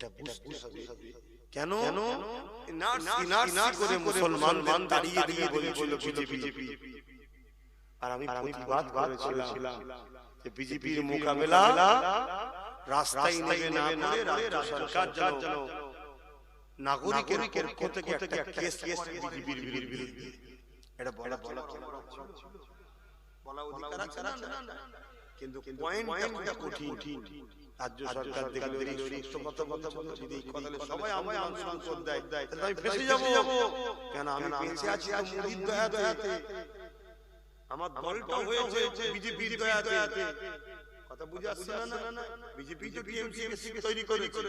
এটা বুঝতে হবে। কেন নার্স করে মুসলমান দাঁড়িয়ে দিয়ে বলেছিল বিজেপি, আর আমি প্রতিবাদ করেছিলাম যে বিজেপির মোকাবেলা রাস্তায় নেমে না করে রাজ্য সরকার যেন নাগরিকের পক্ষ থেকে একটা কেস বিজেপির বিরুদ্ধে, এটা বলা অধিকার আছে না? কিন্তু পয়েন্টটা কঠিন। রাজ্য সরকার দেখলে কথা বলছে, যদি এই কথা সবাই আমায় আন্দোলন করে দেয় তাহলে আমি ফেঁসে যাব। কেন আমি বেঁচে আছি তো মুদির দয়াতে, আমার দলটা হয়েছে বিজেপির দয়াতে। কথা বুঝে আসছে না? বিজেপি তো টিএমসি তৈরি করেছে,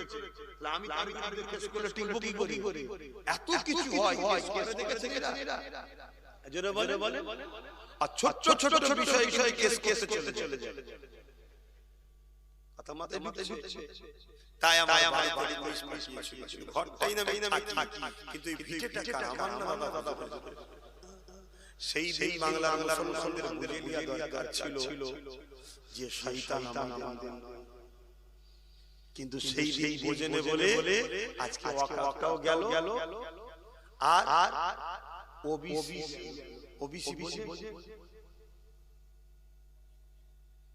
তাহলে আমি তার বিরুদ্ধে কেস করলে টিকবো কি করে? এত কিছু হয় কেসে দেখেছে এরা, এজন্য বলে আর ছোট ছোট বিষয় কেসে চলে যায়। কথা মাথায় ঢুকছে? তাই আমার ঘরটাই না থাকি, কিন্তু এই ভিটেটা কার? আমার না দাদা। সেই বাংলার মুসলমানদের বুঝিয়ে দেওয়া দরকার ছিল যে শয়তান আমাদের, কিন্তু সেই বোঝেনে বলে আজকে ওয়াকাও গেল, আর ওবিসি বোঝে।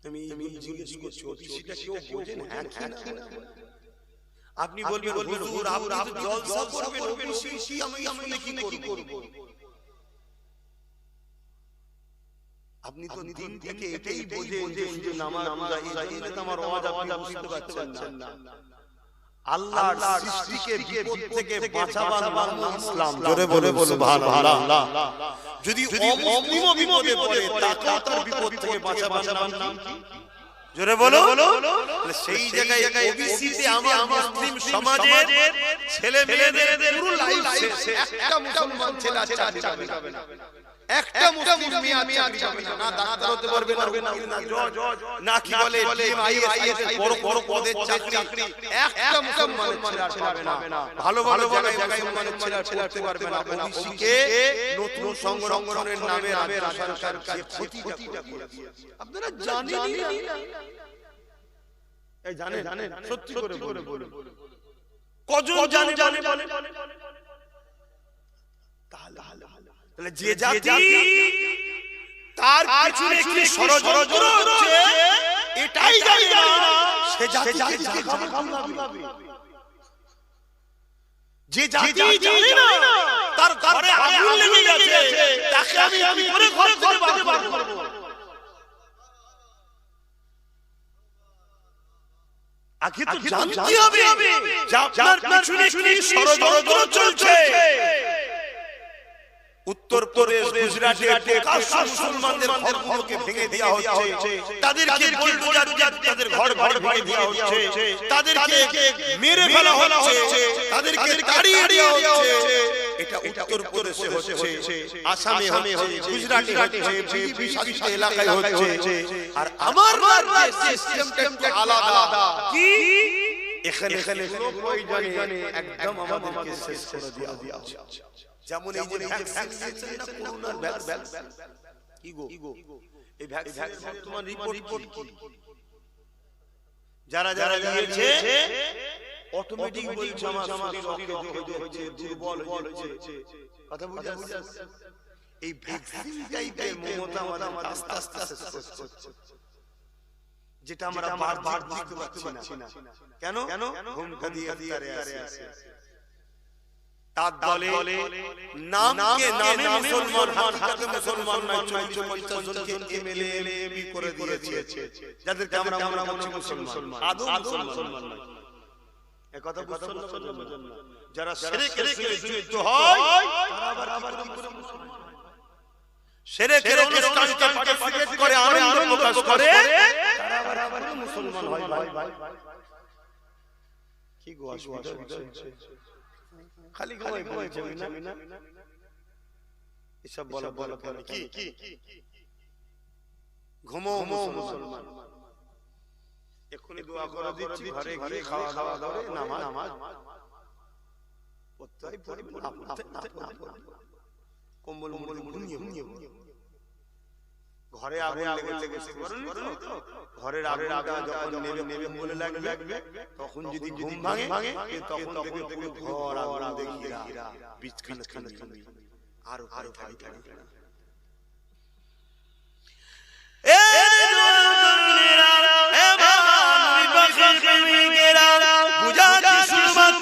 আমি জিজ্ঞেস করছি, ওবিসিটা কেউ বোঝে না? আপনি বলবেন হুজুর আপনি জলসা করবেন, ওবিসি আমি কি করব? আপনি তো দিন থেকে এটাই বোঝেন যে শুধু নামাজ আমার আওয়াজ আপনি বুঝতে পারছেন না। আল্লাহর সৃষ্টিকে বিপদ থেকে বাঁচাবার নাম ইসলাম। জোরে বলে সুবহানাল্লাহ। যদি অমুসলিম বিপদে পড়ে তাকেও তার বিপদ থেকে বাঁচাবার নাম কি? জোরে বলো। সেই জায়গায় ওবিসি তে আমার মুসলিম সমাজের ছেলে মেয়েদের পুরো লাইফ শেষ। একটা মুসলমান ছেলে চাকরি যাবে না, একটা মুসলিম মেয়ে যাবে না, না ডাক্তার হতে পারবে না, না কি বলে আইএস বড় পদের চাকরি, একটা মুসলমান ছেলে পাবে না। ভালো জায়গায় মুসলমান ছেলে হতে পারবে না। ওবিসি কে নতুন সংরক্ষণের নামে রাজ্য সরকার যে ক্ষতিটা করে দিয়েছে আপনারা জানেন না? এই জানেন সত্যি করে বলুন, কজন জানে? তাহলে যে জাতি তার পিছনে কি ষড়যন্ত্র হচ্ছে এটাই জানে না, সে জাতিকে জাগাবে। যে জাতি জানে না তার ঘরে আগুন লেগে গেছে, তাকে আমি করে ঘর থেকে বার করব। আগে তো জানতে হবে যে আপনার পিছনে কি ষড়যন্ত্র চলছে। উত্তর প্রদেশ, গুজরাটে মুসলমানদের ঘরগুলোকে ভেঙে দেওয়া হচ্ছে, তাদেরকে বুলডোজার দিয়ে তাদের ঘর ভেঙে দেওয়া হচ্ছে, তাদেরকে মেরে ফেলা হচ্ছে, তাদেরকে তাড়িয়ে দেওয়া হচ্ছে। এটা উত্তর প্রদেশে হচ্ছে, আসামে হচ্ছে, গুজরাটে হচ্ছে, বিজেপি শাসিত এলাকায় হচ্ছে। আর আমার রাজ্যের সিস্টেমটা একটু আলাদা। কি এখানে প্রয়োজনে একদম আমাদেরকে শেষ করে দেওয়া হচ্ছে। যেমন এই যে ভ্যাকসিন না, করোনার ভ্যাকসিন কি গো, এই ভ্যাকসিন বর্তমান রিপোর্ট কি? যারা দিয়েছে অটোমেটিক বলছে আমার শরীর অকেজো হয়েছে, দুর্বল হয়েছে। কথা বুঝা আসছে? এই ভ্যাকসিন টাইপের মমতা আমাদের আস্তে আস্তে শেষ হচ্ছে, যেটা আমরা বারবার দেখতে পাচ্ছি না। কেন? ঘুমটা দিয়ে আছে। তার দলে নামে মুসলমান, হাতে মুসলমান নয়, 40-50 জনকে এমএলএ এমপি করে দিয়েছে, যাদেরকে আমরা মনে মুসলমান, আদৌ মুসলমান নয়। এই কথা বুঝছেন না? যারা শিরকের সঙ্গে যুক্ত হয় তারা আবার কি করে মুসলমান হয়? শিরকের অনুষ্ঠানে পার্টিসিপেট করে আনন্দ প্রকাশ করে, তারা আবার মুসলমান হয়। কি গো অসুবিধা হচ্ছে? খালি ঘুমাই না, এসব বলা কি ঘুমো মুসলমান। এখনই দোয়া করে দিচ্ছি, ঘরে গিয়ে খাওয়া দাওয়া নামাজ পড়তে পড়বেন, কম্বল ঘুমিয়ে ঘরে আগুন লেগেছে ঘরের আগুনটা যখন নেবে বলে লাগবে তখন যদি ঘুম ভাঙে তখন দেখবে ঘর আগুন দেখিরা বিছখানে খানে আর উপরে থাকি এ দুনিয়া এ বাবা প্রেমিকেরা বুঝা কি সুরমান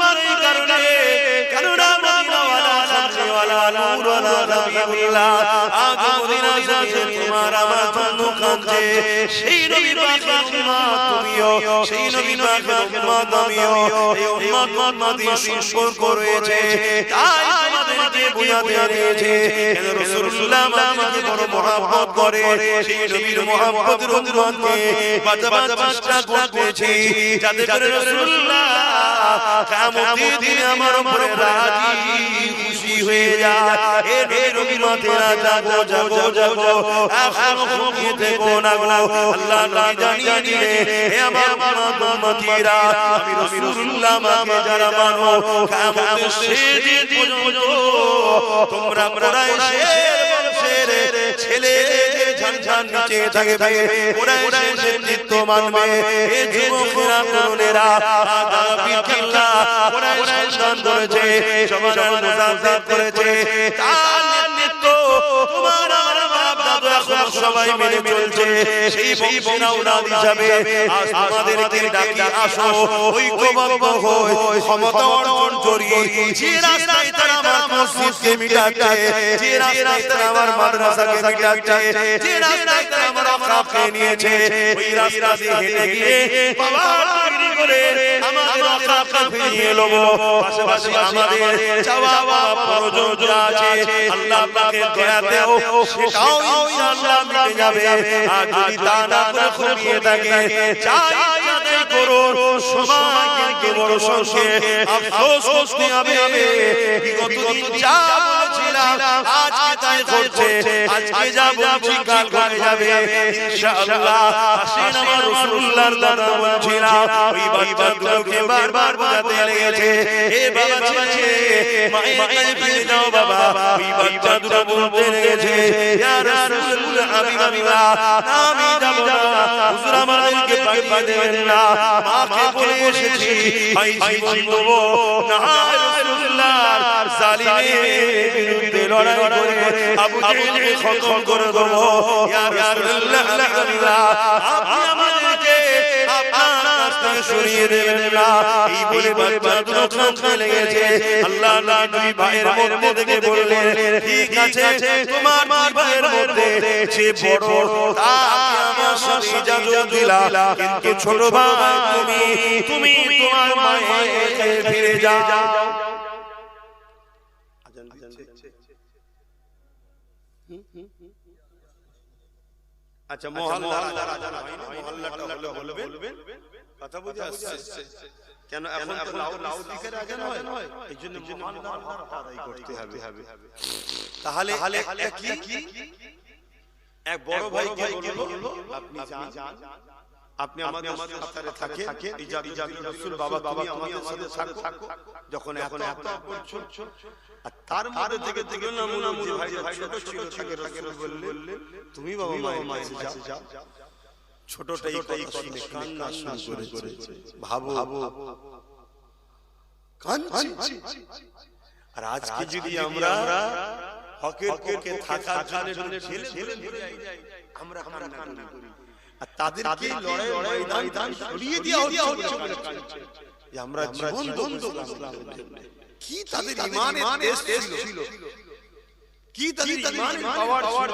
কারণে করুণা মদিনাওয়ালা শামসওয়ালা নূরওয়ালা নবীল্লাহ আগো মদিনা যাচ্ছে তোমার আমার জন্য কাঁদছে সেই নবী পাকের উম্মত তুমিও সেই নবী পাকের উম্মত আমিও এই উম্মত উম্মতের সম্পর্ক রয়েছে তাই তোমাদেরকে বুঝাতে রয়েছে কেন রাসূলুল্লাহ আমাকে বড় মহব্বত করে সেই নবীর মহব্বতের উম্মতকে বাঁচাবার চেষ্টা করতেছি যাতে করে রাসূলুল্লাহ কিয়ামতের দিনে আমার উপরে রাজি খুশি হয়ে যায় এ নবীর উম্মতেরা জাগো জাগো জাগো এখন ঘুমিয়ে থেকো না গো আল্লাহ নবী জানিয়ে দিলে হে আমার উম্মতিরা আমি রাসূলুল্লাহ আমাকে যারা মানো কিয়ামতের শেষ দিন পর্যন্ত তোমরা কুরাইশের বংশের ছেলে ঝানঝান নিচে থাকবে কুরাইশের নেতৃত্ব মানবে এ যুবকেরা তরুণেরা আগামী কিল্লা কুরাইশ সন্তান করেছে সমাজের মুজাহিদ করেছে তার নেতৃত্ব তোমার আমার বাপ দাদু এখন সবাই মেনে চলছে সেই বংশাবলী হিসাবে আজ আমাদেরকে ডাকি আসো ঐক্যবদ্ধ হয়ে ক্ষমতা অর্জন করি যে রাস্তায় তারা আমার মসজিদকে মিটাচ্ছে যে রাস্তায় তারা আমার মাদ্রাসাকে মিটাচ্ছে যে রাস্তায় তারা আমার আখরাকে নিয়েছে ওই রাস্তা দিয়ে হেঁটে গিয়ে বাবা তৈরি করে আমাদের আখরাকে ফিরিয়ে নেব পাশাপাশি আমাদের চাওয়া প্রয়োজন যা আছে আল্লাহ পাকের দয়াতেও সেটাও ইনশাআল্লাহ মিটে যাবে আর যদি তা না করে ঘুমিয়ে থাকে চাই যাতে করো সময় কিন্তু বড় সংক্ষেপ আফসোস করতে হবে বিগত দিন যা বলেছিলাম আজকে তাই ঘটছে আজকে যা বলছি কাল ঘটে যাবে ইনশাআল্লাহ আসেন আমার রাসূলুল্লাহর কথা বলছিলাম ওই বাচ্চাগুলোকে বারবার বোঝাতে লেগেছে হে বাবা ছেলে মায়ের কাছে ফিরে যাও বাবা ওই বাচ্চাগুলো বলতে লেগেছে ইয়া রাসূলুল্লাহ হাবিবাল্লাহ আমি যাব না হুজুর আমাদেরকে পাঠিয়ে দেবেন না মাকে বলে এসেছি ভাই জীবন দেব না রাসূলুল্লাহর জালিমের বিরুদ্ধে লড়াই করে আবু জেহেলকে খতম করে দেব ইয়া রাসূলুল্লাহ হাবিবাল্লাহ আপনি আমাদেরকে আপনার রাস্তায় সরিয়ে দেবেন না এই বলে বাচ্চাগুলো কাঁদতে লেগেছে আল্লাহ নবী ভাইয়ের মধ্যে থেকে বললেন ঠিক আছে তোমার ভাইয়ের মধ্যে যে বড় তাকে আমার সাথে ইজাজত দিলা কিন্তু ছোট ভাই তুমি তোমার মায়ের কাছে ফিরে যাও আচ্ছা মহল্লা যারা হয়নি মহল্লাটা হলে বলবেন কথা বুঝে আসছে কেন এখন তো লাউদিকের আগে নয় এইজন্য মহল্লার হক আদায় করতে হবে তাহলে একটা কি এক বড় ভাইকে বলল আপনি যান আপনি আমাদের সাথে থাকে ইজাজত রাসূল বাবা তুমি আমাদের সাথে থাকো যখন এখন এত করছো আর তার মধ্যে থেকে দিল না মুনামুনি ভাই ছোট ছিল থাকে রাসূল বললেন তুমি বাবা মায়ের কাছে যাও ছোটটাই কথা শুনে কান্না শুরু করেছে ভাবো কাঁদছি আর আজকে যদি আমরা হকের পক্ষে থাকার জন্য ছেলে আমরা কান্না করি আর তাদেরকে লড়াই ময়দান সরিয়ে দেওয়া হচ্ছে বলে কাঁদছে যে আমরা জীবন বন্ধ করলাম কি তাদের ঈমানের দেশ ছিল কি তাদের ঈমানের পাওয়ার ছিল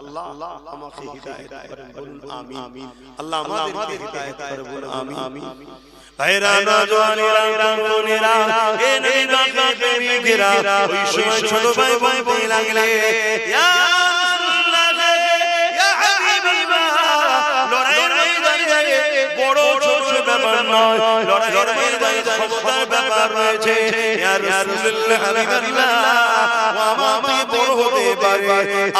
আল্লাহ আমাকে হিদায়াত করেন বলুন আমিন আল্লাহ আমাদেরকে হিদায়াত করে বলুন আমিন ভাইরা নওজওয়ানেরা তরুণেরা এ নবী প্রেমিকেরা ওই সময় ছোট ভাই বলতে লাগলে ইয়া রাসূলুল্লাহ ইয়া হাবিবাল্লাহ লড়াইয়ের ময়দানে বড় ছোট ব্যাপার নয়, লড়াইয়ের ময়দানে ক্ষমতার ব্যাপার রয়েছে। ইয়া রাসূলুল্লাহ হাবিবাল্লাহ, আমাকে বড় হতে পারে,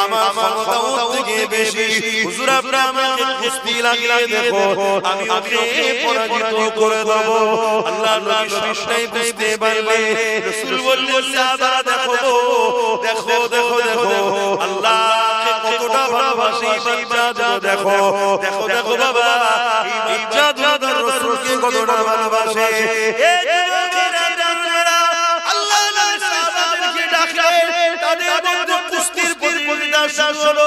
আমার ক্ষমতা ওর থেকে বেশি। হুজুর আপনি আমাকে কুস্তি লাগিয়ে দেখো, আমি ওকে পরাজিত করে দেব। আল্লাহ নবী সবটাই বুঝতে পারলে রাসূল বললেন, সাহাবারা দেখো দেখো দেখো দেখো আল্লাহকে কতটা ভালোবাসে এই বাচ্চা, দেখো দেখো দেখো বাবা, এই বাচ্চা দুধের রাসূলকে কতটা ভালোবাসে। এই যুবকেরা জানেরা আল্লাহ নবী সাহাবাদেরকে ডাকলেন, তাদের মধ্যে কুস্তির প্রতিযোগিতা শুরু হলো।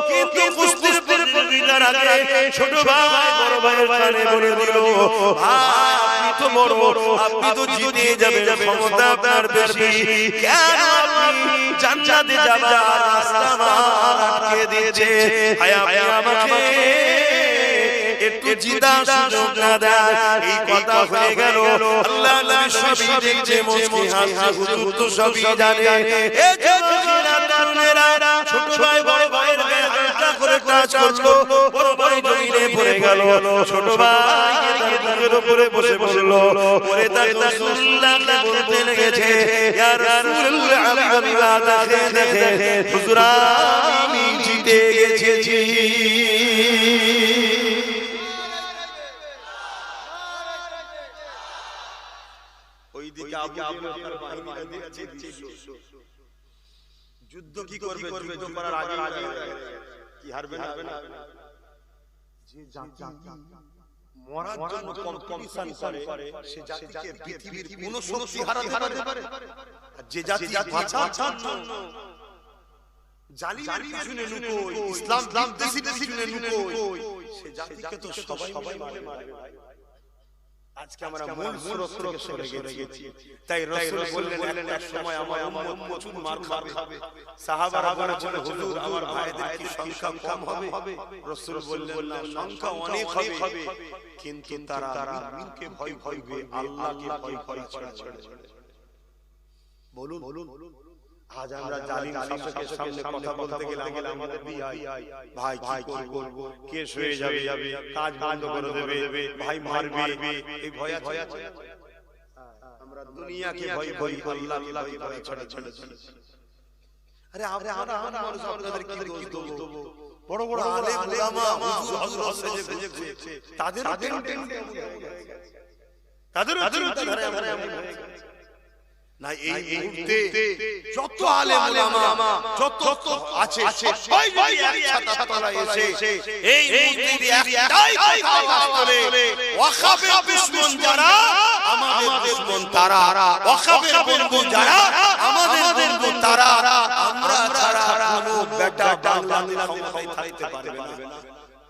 কিন্তু কুস্তির প্রতিযোগিতার আগে ছোট ভাই বড় ভাইয়ের কানে বলে দিল, ভাই আপনি তো বড়, আপনি তো জিতে যাবেন, ক্ষমতা আপনার বেশি, কেন আপনি জান্নাতে যাবার রাস্তা আটকে দিয়েছে? হায় আমাকে একটু জিতার সুযোগ না দেন। এই কথা হয়ে গেল, আল্লাহ নবী সবই দেখছে, মুচকি হাসি, হুজুর তো সবই জানে। এই যুবকেরা তরুণেরা ছোট ভাই বড় ভাইয়ের গায়ে হাতটা করে টাচ করলো, বড় ভাই জমিনে পড়ে গেল, ছোট ভাই তার বুকের উপরে বসে পড়ল, পরে তার রাসূলুল্লাহকে বলতে লেগেছে, ইয়া রাসূলুল্লাহ হাবিবাল্লাহ দেখে দেখে হুজুর আমি জিতে গেছি। ওইদিকে আবু জেহেল বাহিনী দিয়েছে যুদ্ধ কি করবে, যুদ্ধ করার আগে কি হারবে না? যে জাতি মরার জন্য কম্পিটিশন করে, সে জাতিকে পৃথিবীর কোনো শক্তি হারাতে পারে। আর যে জাতি বাঁচার জন্য জালিমের পিছনে লুকোয়, ইসলাম বিদ্বেষীর পিছনে লুকোয়, সে জাতিকে তো সবাই মারে। আজকে আমরা মূল স্রোত থেকে সরে গেছি। তাই রাসূল বললেন, একটা সময় আমার উম্মত প্রচুর মার খাবে। সাহাবারা বলেছেন, হুজুর আমার ভাইদের কি সংখ্যা কম হবে? রাসূল বললেন, না, সংখ্যা অনেক হবে, কিন্তু তারা মুমিনকে ভয় করবে, আল্লাহকে ভয় করে ছাড়া। বলুন আজ আমরা জালিম শাসকের সামনে কথা বলতে গেলে আমাদের ভাই কি করব, কেস হয়ে যাবে, কাজ বন্ধ করে দেবে, ভাই মারবে, এই ভয় আছে। আমরা দুনিয়াকে ভয় করি, আল্লাহকে ভয় ছাড়া। আরে আমরা মানুষ, আপনাদের কি দোষ দেব? বড় বড় আলেম উলামা হুজুর হযরত সেজে ঘুরছে, তাদের না। এই মুহূর্তে যত আলেম উলামা যত আছে সবাই যদি একসাথে তলায় এসে এই মুহূর্তে একটাই কথা বলে, ওয়াকাফের দুশমন যারা আমাদের দুশমন তারা, ওয়াকাফের বন্ধু যারা আমাদের বন্ধু তারা, আমরা ছাড়া কোনো বেটা বাংলাদেশ ক্ষমতায় থাকতে পারবে না।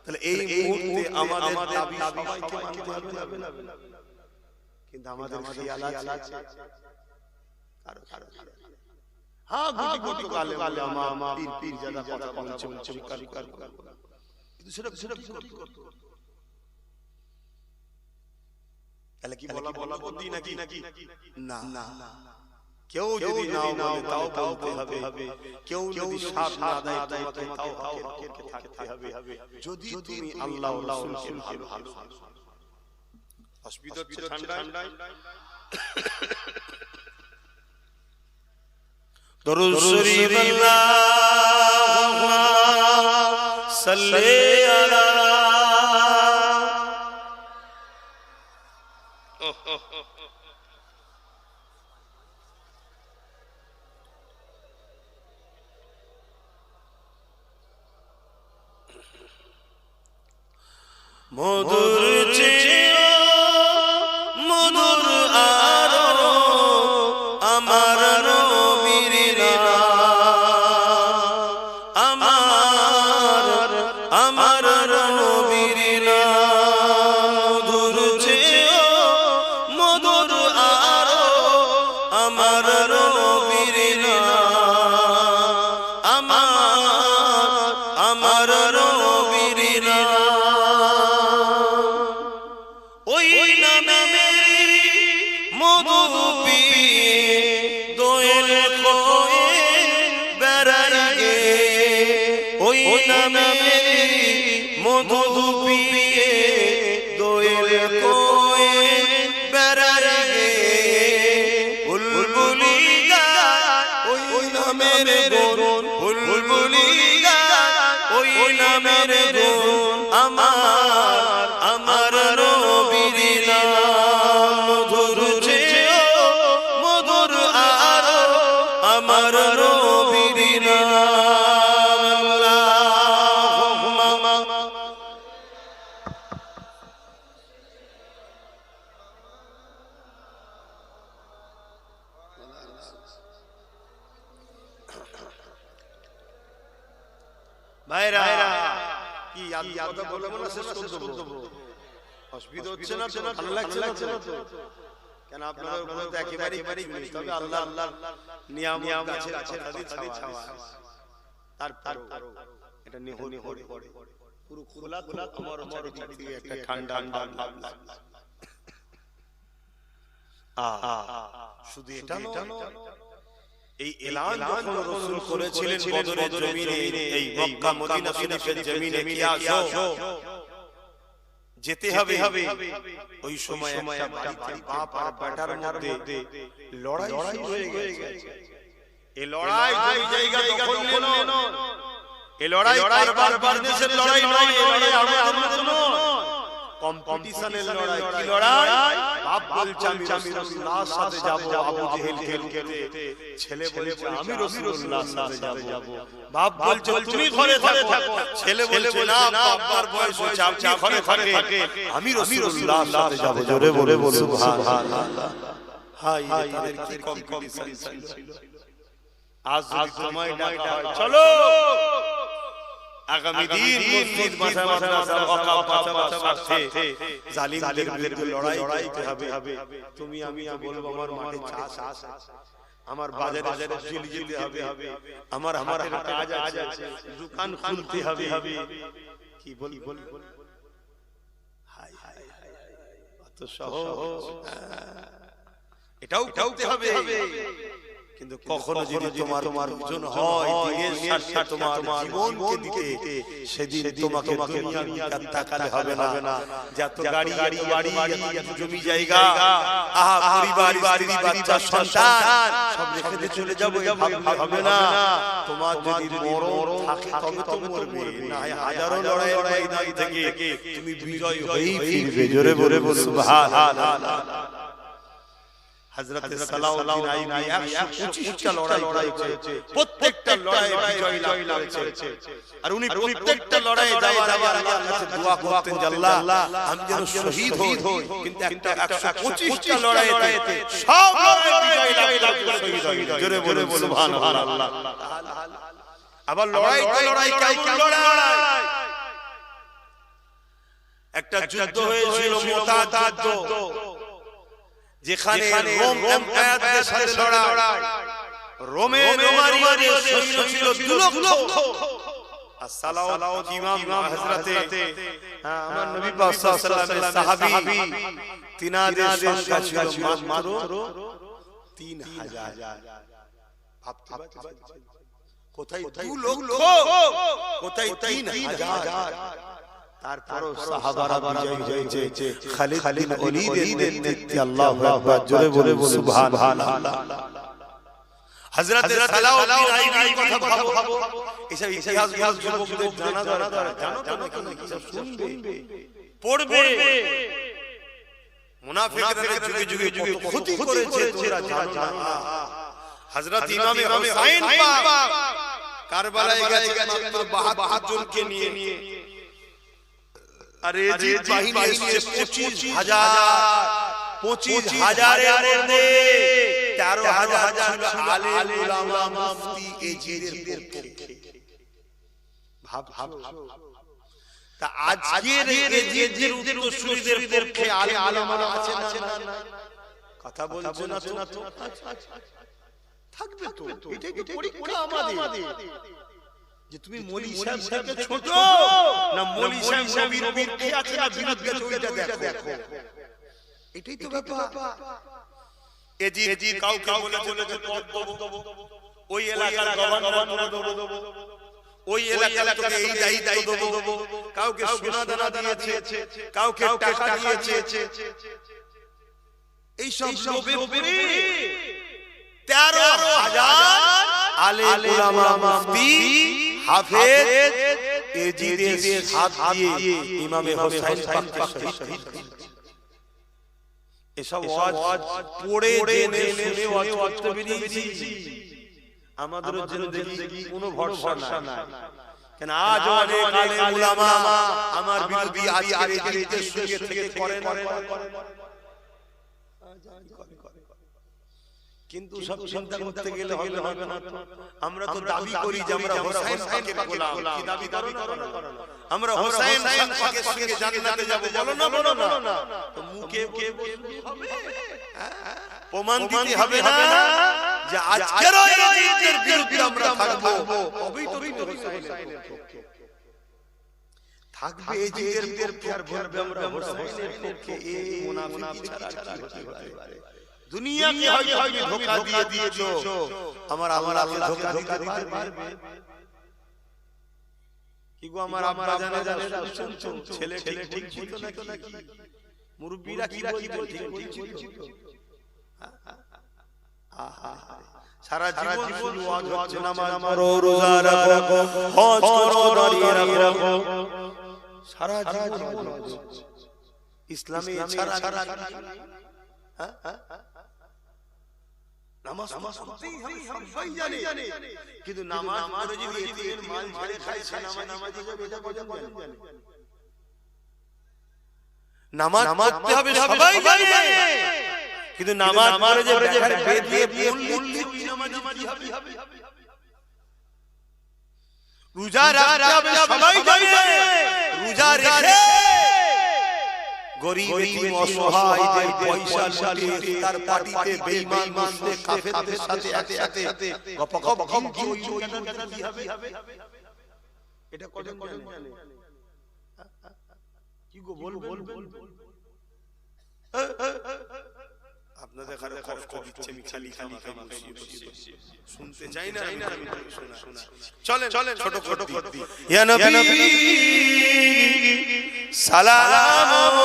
তাহলে এই মুহূর্তে আমাদের দাবি সবাইকে মানতে হবে না, কিন্তু আমাদের খেয়াল আছে হ্যাঁ গুটি গালে আমা পীর জাদা কথা বলছে কিন্তু সেটা কি করতে? তাহলে কি বলা বলতি নাকি? না, কেউ যদি নাও বলে তাও বলতে হবে, কেউ যদি সাথ না দেয় তোমাকে তাও হকের থাকতে হবে, যদি তুমি আল্লাহ ও রাসূলকে ভালো। অসুবিধা হচ্ছে ঠান্ডায় দরুদ শরীফ আল্লাহুম্মা সাল্লি আলা মধুর চেয়ে মধুর আরো আমার নবীর নাম, আমার নবীর নাম। মধুর চেয়ে মধুর আরো আমার নবীর নাম, আমার নবীর নাম। ভাইরা কি কথা বলবো না শেষ করে দেবো অসুবিধা হচ্ছে না তো ভালো লাগছে না তো কেন আপনাদের উপরে তো একেবারে তবে আল্লাহ নিয়ামত আছে তাদের ছাওয়া তারপর এটা নিহনি হরে পুরো খোলা আমার চারিদিকে একটা ঠান্ডা ভাব শুধু এটা নয় এই এলান যখন রাসূল করেছিলেন বদরের জমিনে এই মক্কা মদিনা শরীফের জমিনে কি আসো যেতে হবে ওই সময় একটা বাড়িতে বাপ আর বেটার মধ্যে লড়াই হয়ে গেছে এই লড়াই দুই জায়গা দখল নিল এই লড়াই কারবার বিজনেসের লড়াই নয় এই লড়াই আমাদের নয় কম্পিটিশনের লড়াই কি লড়াই বাপ বলছে আমি রাসূলুল্লাহর সাথে যাব আবু জেহেল খেলতে ছেলে বলছে আমি রাসূলুল্লাহর সাথে যাব বাপ বলছে তুমি ঘরে থাকো ছেলে বলছে না বাবার বয়স হয়েছে আপনি ঘরে থাকে আমি রাসূলুল্লাহর সাথে যাব জোরে বলে বল সুবহানাল্লাহ হাই তাদের কি কম্পিটিশন ছিল আজ যদি সময়টা হয় চলো আগামী দিন মসজিদ মাদ্রাসা ওয়াকাফ বাঁচাবার জালিমদের বিরুদ্ধে লড়াই করতে হবে তুমি আমি বলবো আমার মাঠে চাষ আমার বাজারে সবজি যেতে হবে আমার কাজ আছে দোকান খুলতে হবে কি বলি হাই কত সহজ এটাও করতে হবে কিন্তু কখনো যদি তোমার প্রয়োজন হয় দিনের স্বার্থে তোমার জীবনকে দিতে সেদিন তোমাকে দুনিয়ার দিকে তাকালে হবে না যত গাড়ি বাড়ি জমি জায়গা আহা পরিবার স্ত্রী বাচ্চা সন্তান সব রেখে দিয়ে চলে যাবো হবে না তোমার যদি মরণ থাকে তবে তো মরবে না হাজারো লড়াই থেকে তুমি বিজয় হয়েই ফিরবে জোরে বলে বল সুবহানাল্লাহ হযরত সালাউদ্দিন আইয়ুবী 125টা লড়াই করেছে প্রত্যেকটা লড়াইয়ে বিজয় লাভ করেছে আর উনি প্রত্যেকটা লড়াইয়ে যাওয়ার আগে আল্লাহর কাছে দোয়া করতেন যে আল্লাহ আমি যেন শহীদ হই কিন্তু একটা 125টা লড়াইতে সব লড়াইয়ে বিজয় লাভ করে শহীদ হই জোরে বলে সুবহানাল্লাহ আবার লড়াই কেমন লড়াই একটা যুদ্ধ হয়েছিল মুতাত যুদ্ধ যেখানে রোম এমপায়ারদের সাথে লড়াই রোমের রোমারিয়াদের সৈন্য ছিল 2 লক্ষ আর সালাউদ্দিন ইমাম হযরতে আমার নবী পাক সাল্লাল্লাহু আলাইহি ওয়াসাল্লামের সাহাবী তিনাদের সংখ্যা ছিল মাত্র 3000 ভাবতে কোথায় 2 লক্ষ কোথায় 3000 তারপরও সাহাবারা বিজয় হয়েছে খালিদ বিন ওলীদের নেতৃত্বে আল্লাহু আকবার জোরে বলে সুবহানাল্লাহ হযরত সালাউদ্দিন আইয়ুবী কথা ভাবো এসব ইতিহাস যুবকদের জানা দরকার জানো তো নাকি সব শুনবে পড়বে মুনাফিকরা যুগে কত ক্ষতি করেছে তোমরা জানো না হযরত ইমামে হুসাইন পাক কারবালায় গেছে মাত্র 72 জনকে নিয়ে আর এজিদ বাহিনী এসেছে 25,000 এর মধ্যে 13,000 ছিল আলেম উলামা মুফতি এজিদের পক্ষে ভাব তা আজকের এজিদের উত্তরসূরিদের পক্ষে আলেম উলামা আছে না কথা বলছো না তো থাকবে তো এটা কি পরীক্ষা আমাদের যে তুমি মলি সাহেব থেকে ছোট না মলি সাহেব নবীর পক্ষে আছে না বিরোধ গেছে ওইটা দেখো এটাই তো ব্যাপার এজিদ কাউকে বলে যে ওই এলাকার গভর্নর দেবো ওই এলাকার তোকে এই দায়িত্ব দেবো কাউকে সোনা দানা দিয়েছে কাউকে টাকা দিয়েছে এই সব লোভে পড়ে 13,000 আলেম উলামা মুফতি হাফেজ এজিদের সাথ দিয়ে ইমামে হুসাইন পাককে শহীদ করেছে এসব ওয়াজ পড়ে জেনে শুনে ওয়াজ করতে বেরিয়েছি আমাদের জন্য দেখি কোনো ভরসা নাই কেন আজ অনেক আলেম উলামা আমার বিরোধী আজকের এজিদের সঙ্গে থেকে করে না কিন্তু সব চিন্তা করতে গেলে হবে না। আমরা তো দাবি করি যে আমরা হোসেন পাকের গোলাম। কি দাবি করো না? আমরা হোসেন পাকের সঙ্গে জান্নাতে যাব, বলো না? তো মুখে হবে, প্রমাণ দিতে হবে না যে আজকের ইয়াজিদের বিরুদ্ধে আমরা থাকবো, তবেই তো হোসেনের পক্ষে থাকবে। ইয়াজিদের পক্ষে আর বলবে আমরা হোসেনের পক্ষে। এই মুনাফিকি ছাড়া কি হতে পারে? দুনিয়াকে হয়তো তুমি ধোঁকা দিয়ে দিয়েছো, আমার আল্লাহকে ধোঁকা দিতে পারবে কি গো? আমার আব্বা জানেরা শুনছো, ছেলে ঠিক ছিল নাকি? মুরব্বিরা কি বলছে? ঠিক ছিল। সারা জীবন শুধু ওয়াজ হচ্ছে, নামাজ পড়ো, রোজা রাখো, হজ করো, দাঁড়িয়ে রাখো, সারা জীবন ইসলামে ছাড়া নামাজ পড়তেই হবে, সবাই জানে। কিন্তু নামাজ পড়ে যদি এতিমের মাল ঝেড়ে খায়, সে নামাজি যাবে, এটা কজন জানে? নামাজ পড়তে হবে সবাই জানে, কিন্তু নামাজ পড়ে যে বেকার বেদ দিয়ে পড়লে ওই নামাজি হবে। রোজা রাখতে হবে সবাই জানে, রোজা রেখে গরিব এতিম অসহায়দের পয়সা লুটে তার পার্টিতে বেঈমান মুশরিক কাফেরদের সাথে একসাথে গপগপ কি হবে? এটা কজন জানে? কি গো বল আপনাদের কাছে কষ্ট দিচ্ছে, আমি খালি শুনতে চাই না, আমি শোনা। চলেন ছোট করতে। ইয়া নবী সালাম,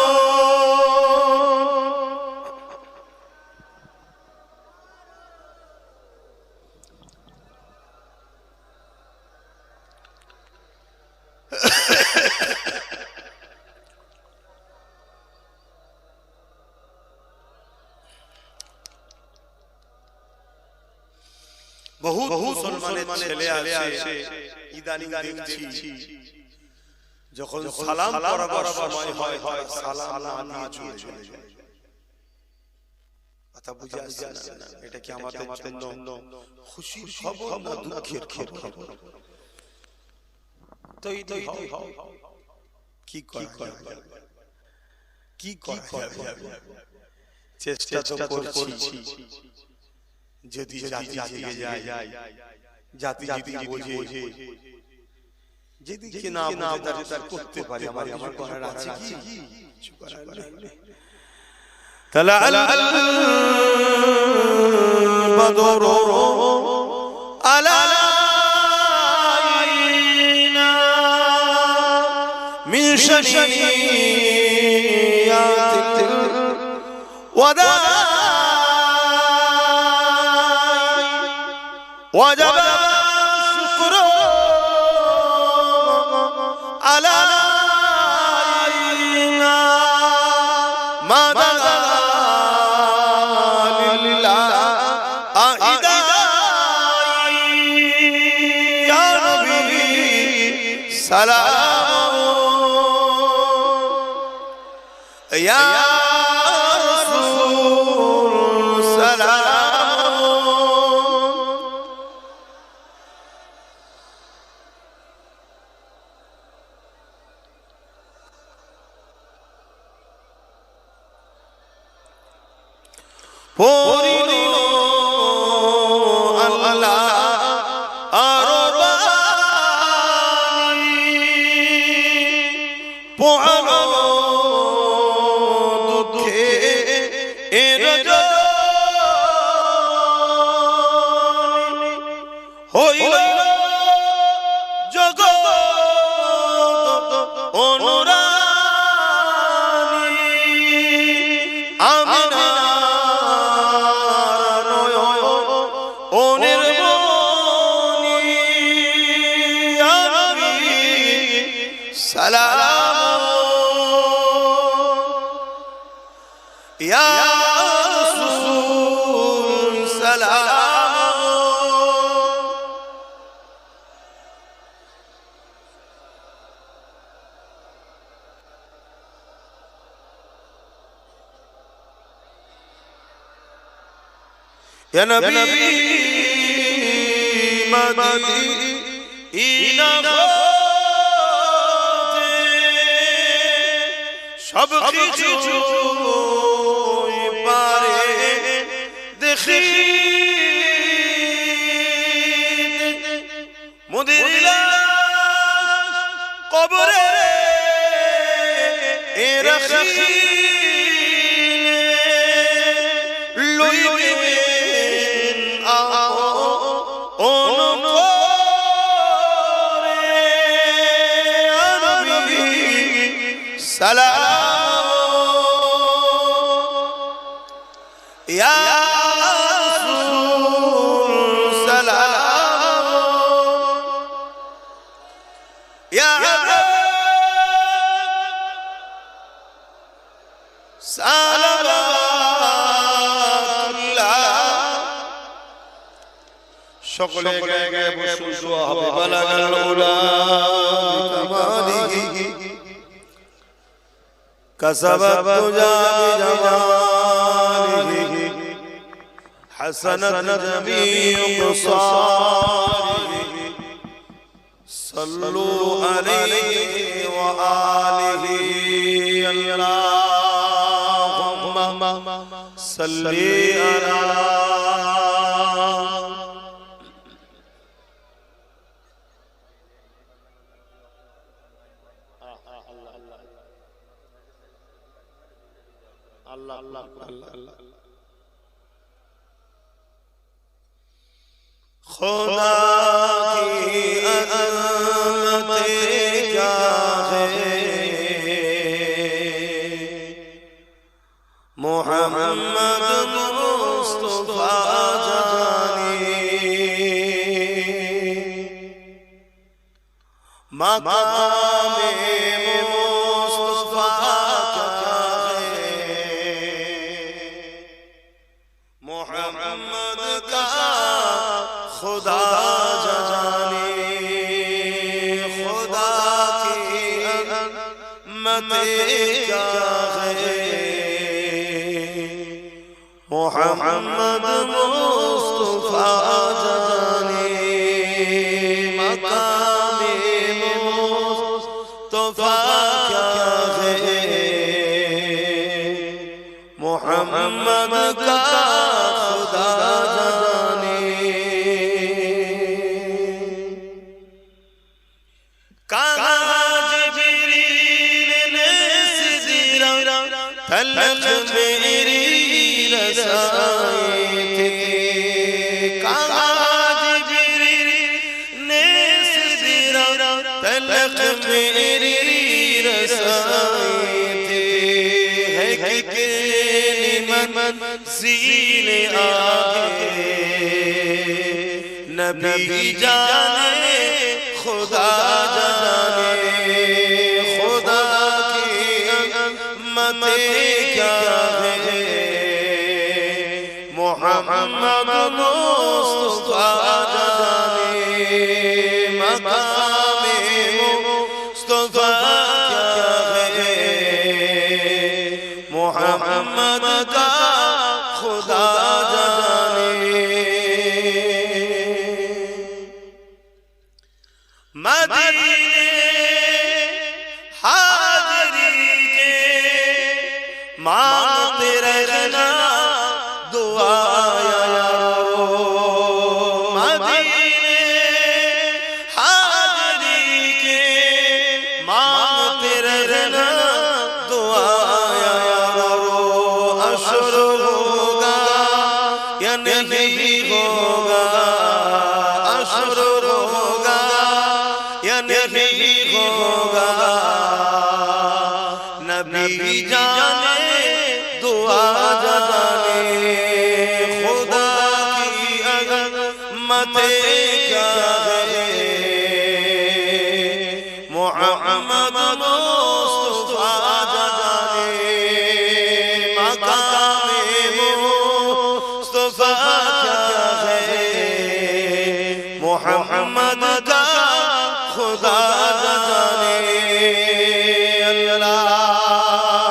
বহু মুসলমানের ছেলে আছে, ইদানিং দেখছি যখন সালাম করাবার সময় হয়, সালাম না দিয়ে চলে যায়। কথা বুঝে আসছে না? এটা কি আমাদের জন্য খুশির খবর না দুঃখের খবর? তৈরি হও, কি করা যাবে? চেষ্টা তো করছি। যদি জাতি জেগে যায়, জাতি যদি বোঝে, যেদিকে না বোঝে তার করতে পারে, আমার করার আছে কি? তালা বদর আলাইনা মিন শানিয়াতিল ওয়াদা وجب الشكر علينا ما دعا لله أعدا يا نبي سلام يا رسول سلام পরিলো আল্লাহ আরবানি পোহালো দুঃখে এর জনি হইল জগৎ অনুরানী আমিনা সালাম ইয়া या नबी मदीना सब কিছু পারে দেখি মুদির কবরে এ রাখি লইবেন আপন করে নবী সালাম ইয়া রাসূল সালাম ইয়া সকলে গায়ে বসুন দোয়া হবে বালাগাল উলা কামালিহি কাসাবাত তুজা বিজামালিহি হাসানাত জামিউ কসারিহি সাল্লু আলাইহি ওয়া আলিহি আল্লাহুম্মা সাল্লি আলা खुदा की अज़मत क्या है मोहम्मद मुस्तफा जानी मकामे मुस्तफा क्या है मोहम्मद का खुदा जाने खुदा की अज़मत क्या है मोहम्मद मुस्तफा जाने मकामे मुस्तफा क्या है मोहम्मद का खुदा जाने तलक मेरी रसाई थे काज मेरी ने सिरा तलक मेरी रसाई थे है कि निमन सीने आगे नबी जाने खुदा जाने खुदा की अज़मत क्या है मोहम्मद मुस्तफा जाने मकामे मुस्तफा क्या है मोहम्मद का खुदा जाने मदीने हाज़री के मांगते रहना दुआ यारो मदीने हाज़री के मांगते रहना दुआ यारो अशर होगा या नहीं होगा अशर होगा या नहीं होगा नबी जाने दुआ जाने खुदा की अज़मत क्या है मोहम्मद मुस्तफा जाने मकामे मुस्तफा क्या है मोहम्मद का खुदा जाने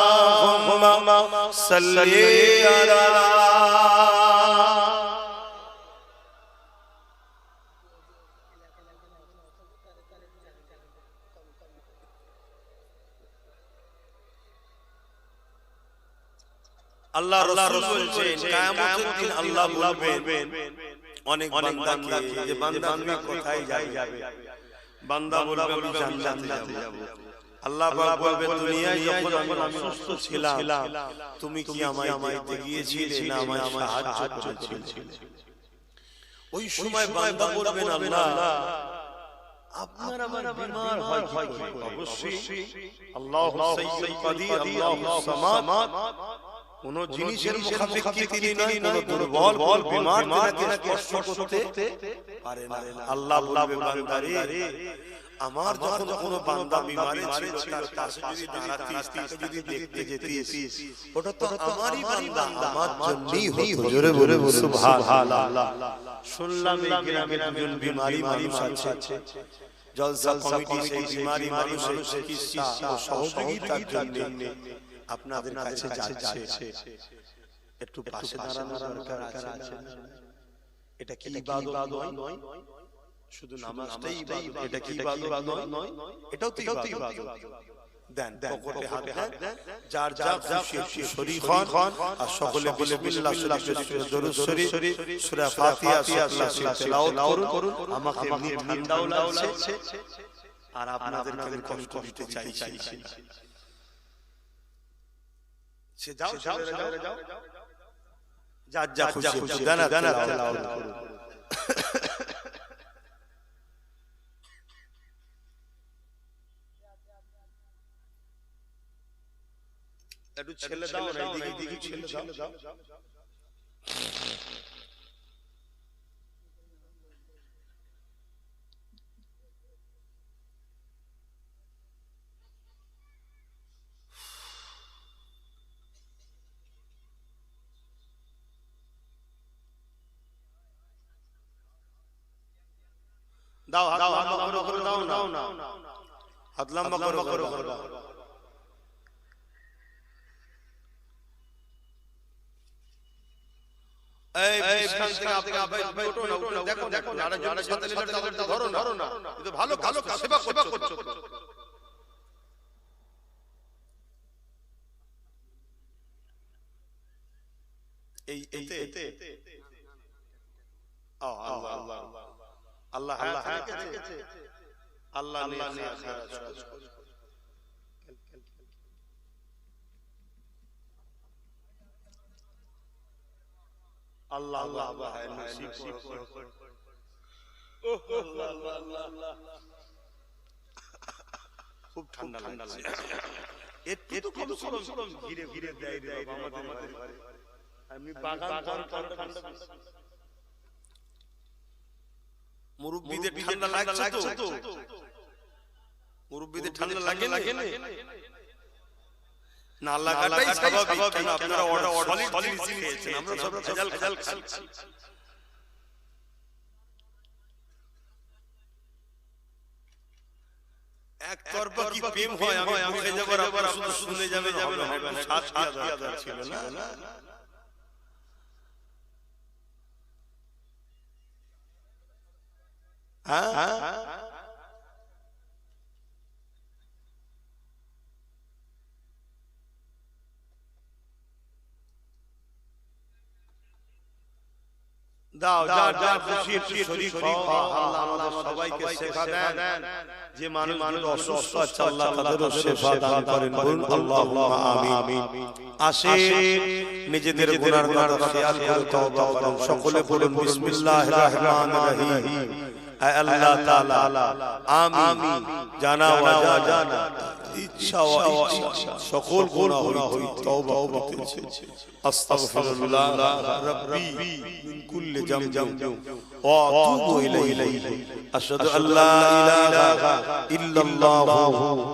अल्लाहुम्मा सल्ली अला আল্লাহ রাসূল বলেছেন কিয়ামতের দিন আল্লাহ বলবেন অনেক বান্দাকে যে বান্দা তুমি কোথায় যাবে বান্দা বলবে আমি জান্নাতে যাব আল্লাহ পাক বলবে দুনিয়ায় যখন আমি অসুস্থ ছিলাম তুমি কি আমায় দেখতে গিয়েছিলে না আমায় সাহায্য করেছিলে ওই সময় বান্দা বলবেন আল্লাহ আপনার আমার বিমার হয় অবশ্যই আল্লাহু সাইয়্যিদুল কাদির আল্লাহু সামাদ কোন জিনিসের মুখাপেক্ষী তিনি নয় কোন দুর্বল বিমার তাকে স্পর্শ করতে পারে না আল্লাহ বলবে বান্দারে আমার যখন কোন বান্দা বিমারে ছিল তার কাছে যদি দাঁড়াতিস তাকে যদি দেখতে যেতিস ওটা তো আমারই বান্দা আমার জন্যই হতো জোরে বলে সুবহানাল্লাহ শুনলাম এই গ্রামে একজন বিমারি মানুষ আছে জলসা কমিটি সেই বিমারি মানুষের চিকিৎসা ও সহযোগিতার জন্য আপনাদের কাছে যাচ্ছে একটু পাশে দাঁড়ানোর দরকার আছে এটা কি ইবাদত নয় শুধু নামাজটাই ইবাদত এটা কি ইবাদত নয় এটাও তো ইবাদত দেন পকেটে হাত দেন যার খুশি শরীক হন আর সকলে বলে বিল্লাহ দরুদ শরীফ সূরা ফাতিহা তেলাওয়াত করুন আমাকে এমনি ঠান্ডাও লাগছে আর আপনাদেরকে আমি কষ্ট দিতে চাইছি সে যাও যা খুশি দানা তেলাওয়াত করুন একটু ছেলে দাও না এইদিকে ছেলে দাও দাও হাত লম্বা করে দাও না হাত লম্বা করে দাও এই বিছানা থেকে আপনি ওঠো না দেখো যারা জনের সাথে নিলে তাদের ধরো না এটা ভালো সেবা করছো এই এতে আল্লাহ আল্লাহ খুব ঠান্ডা লাগছে একটু কম ঘিরে দেয় রে বাবা আমাদের ঘরে আমি বাগান ঠান্ডা মুরব্বিদের ঠান্ডা লাগছে তো মুরব্বিদের ঠান্ডা লাগে না লাগাটাই স্বাভাবিক কেন আপনারা সলিড জিনিস খেয়েছেন আমরা সব ভেজাল খাচ্ছি এক তরফা কি প্রেম হয় আমি মুখে যাবার আবার শুধু শুনে যাবে না সাথ দিয়া ছিল না হ্যাঁ দাও যা খুশি শরীক হও আল্লাহ আমাদের সবাইকে শেফা দেন যে মানুষ অসুস্থ আছে আল্লাহ তাদেরও শেফা দান করেন বলুন আল্লাহুম্মা আমিন আসেন নিজেদের গুনার খেয়াল করে তওবা করুন সকলে বলুন বিসমিল্লাহির রহমানির রহিম আয় আল্লাহ তাআলা আমি জানা ওয়া জানা ইচ্ছা ওয়া ইচ্ছা সকল গুনাহ হইতে তওবা করতেছি আস্তাগফিরুল্লাহ রাব্বি মিন কুল্লি জামজাম ওয়া আতুবু ইলাইহি আশহাদু আল্লা ইলাহা ইল্লাল্লাহ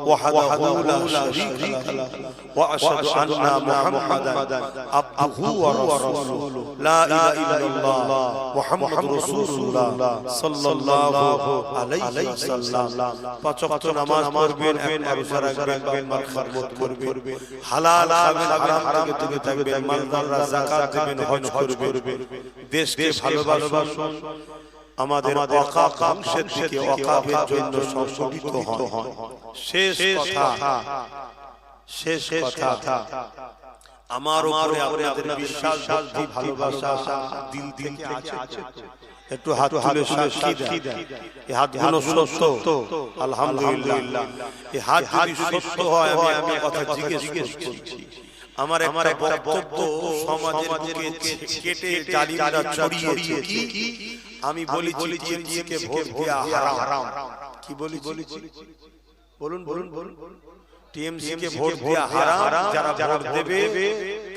ওয়াহদাহু লা শারীকা লাহু ওয়া আশহাদু আন্না মুহাম্মাদান আবদুহু ওয়া রাসূলুহু লা ইলাহা ইল্লাল্লাহ মুহাম্মাদুর রাসূলুল্লাহ সাল্লাল্লাহু আলাইহি ওয়াসাল্লাম পাঁচ ওয়াক্ত নামাজ পড়বেন আর সারা রাখবেন মারখামত করবেন হালাল খাবেন হারাম থেকে থাকবেন মালদাররা যাকাত দিবেন হজ করবেন দেশকে ভালোবাসুন আমাদের ওয়াকাফ অংশের থেকে ওয়াকাফের জন্য সংগঠিত হন শেষ কথা আমার উপরে আপনাদের বিশ্বাস ভক্তি ভালোবাসা দিল থেকে আছে একটু হাত তুলে সাক্ষী দেন এই হাতগুলো সত্য আলহামদুলিল্লাহ এই হাত যদি সত্য হয় আমি একটা কথা জিজ্ঞেস করছি আমার একটা বক্তব্য সমাজের বুকে কেটে জালিমরা ছড়িয়েছে কি আমি বলি টিএমসিকে ভোট দেয়া হারাম কি বলি বলুন টিএমসিকে ভোট দেয়া হারাম যারা ভোট দেবে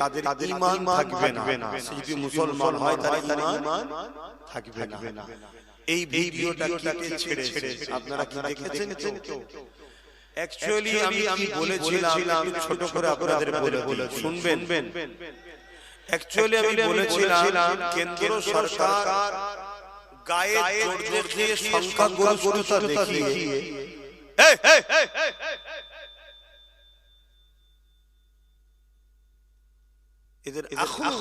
তাদের ঈমান থাকবে না যদি মুসলমান হয় তার ঈমান থাকবে না এই ভিডিওটা কেটে ছেড়ে আপনারা কি দেখেছেন অ্যাকচুয়ালি আমি বলেছিলাম একটু ছোট করে আপনাদের বলে শুনবেন অ্যাকচুয়ালি আমি বলেছিলাম কেন্দ্র সরকার গায়ে জোর দিয়ে সংখ্যাগরিষ্ঠতা দেখিয়ে এদের এখনো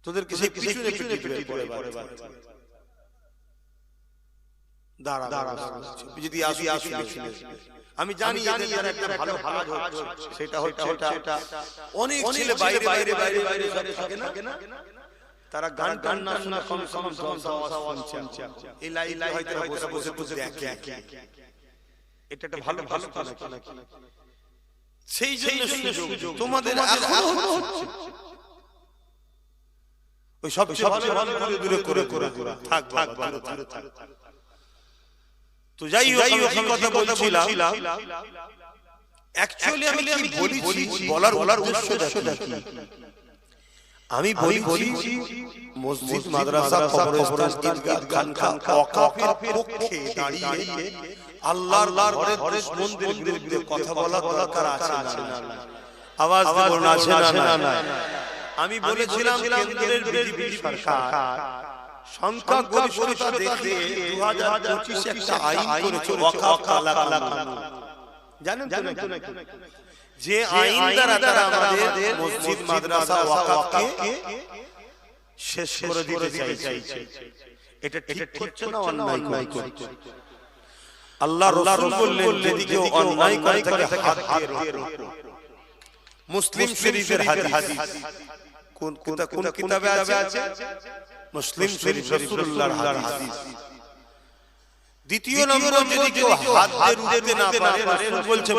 তোদেরকে সেই পিছনে পড়ে দাঁড়া যদি আসি আমি জানি এদের একটা ভালো সেটা হচ্ছে অনেক ছেলে বাইরে থাকে না তারা গান না শোনা কম শুনছে এই লাইন হয়তো বসে দেখে এটা একটা ভালো সেই জন্য সুযোগ তোমাদের এখনো হচ্ছে ওই সব ভালো দূরে করে থাক তো যাই হোক আমি কথা বলছিলাম অ্যাকচুয়ালি আমি কি বলি বলার উদ্দেশ্যটা কি আমি বলি মসজিদ মাদ্রাসা কবরস্থান ঈদগাহ খানকা ওয়াকফের পক্ষে দাঁড়িয়ে আল্লাহর ঘরের মন্দিরের বিরুদ্ধে কথা বলা দরকার আছে না আওয়াজ বলুন আছে না আমি বলেছিলাম কেন্দ্রের বিজেপি সরকার সংখ্যাগরিষ্ঠতা দেখে 2025 একটা আইন করেছে ওয়াকফ কালা কানুন জানেন তো নাকি যে আইন দ্বারা তারা আমাদের মসজিদ মাদ্রাসা ওয়াকফকে শেষ করে দিতে চাইছে এটা ঠিক হচ্ছে না অন্যায় করছে আল্লাহ রাসূল বললেন যদি কেউ অন্যায় করে তাকে হাত দিয়ে রোকো মুসলিম শরীফের হাদিস কোন কিতাবে আছে মুসলিম শরীফ রাসূলুল্লাহর হাদিস দ্বিতীয় নম্বর যদি কেউ হাত দিয়ে রুখতে না পারে রাসূল বলছে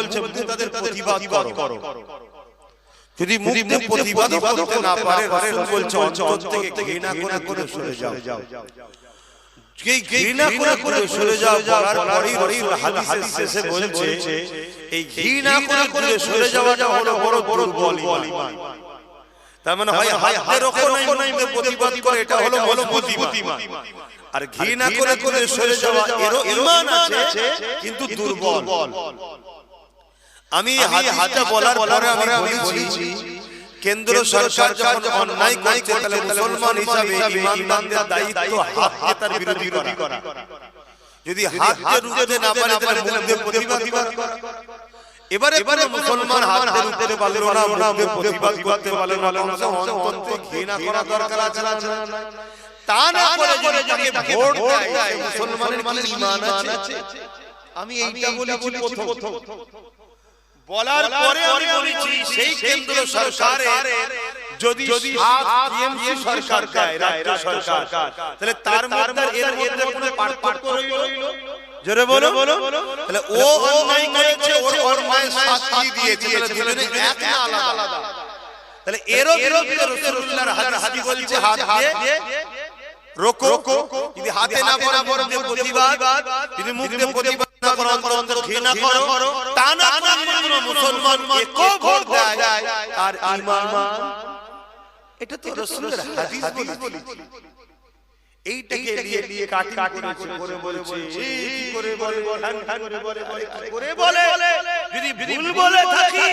তাদের প্রতিবাদ করো যদি মুখে প্রতিবাদ করতে না পারে রাসূল বলছে অন্তর থেকে ঘৃণা করে সরে যাও এই ঘৃণা করে সরে যাও বলার পরেই হাদিস এসে বলছে এই ঘৃণা করে সরে যাওয়াটা হলো বড় দুর্বল ঈমান তার মানে হয় হাতের ওখানে প্রতিবাদ করে এটা হলো মজবুত ঈমান আর ঘৃণা করে সরে যাওয়া এরও ঈমান আছে কিন্তু দুর্বল আমি হাতে বলার পরে আমি বলেছি কেন্দ্র সরকার যখন অন্যায় করছে তাহলে মুসলমান হিসাবে ঈমানদারদের দায়িত্ব হাত দিয়ে তার বিরোধী করা যদি হাত দিয়ে রুখতে না পারে তাহলে মুখ দিয়ে প্রতিবাদ করা এবারে মুসলমান হাত দিয়ে রুখতে পারলো না মুখ দিয়ে প্রতিবাদ করতে পারলো না অন্তর থেকে ঘৃণা করা দরকার আছে না তা না করে যদি তাকে ভোট দেয় মুসলমানের মানে ঈমান আছে আমি এইটা বলেছি প্রথম বলার পরে আমি বলেছি সেই কেন্দ্র সরকারের যদি টিএমসি সরকার দেয় রাজ্য সরকার তাহলে তার মধ্যে এর মধ্যে কোনো পার্থক্য রইল জোরে বলো তাহলে ও অন্যায় করেছে ওর অন্যায় শাস্তি দিয়েছে তাহলে দুজনে এক না আলাদা তাহলে এরও বিরুদ্ধে রাসূলুল্লাহর হাদিস বলছে হাত দিয়ে রোকো যদি হাতে না করা বড় প্রতিবাদ যদি মুখ দিয়ে প্রতিবাদ না করো অন্তর ঘৃণা করো তা না করে মুসলমান একো ভোট দেয় আর ঈমান এটা তো রাসূলের হাদিস বলি এইটাকে নিয়ে কাটি করে বলেছে কি করে বলে যদি ভুল বলে থাকি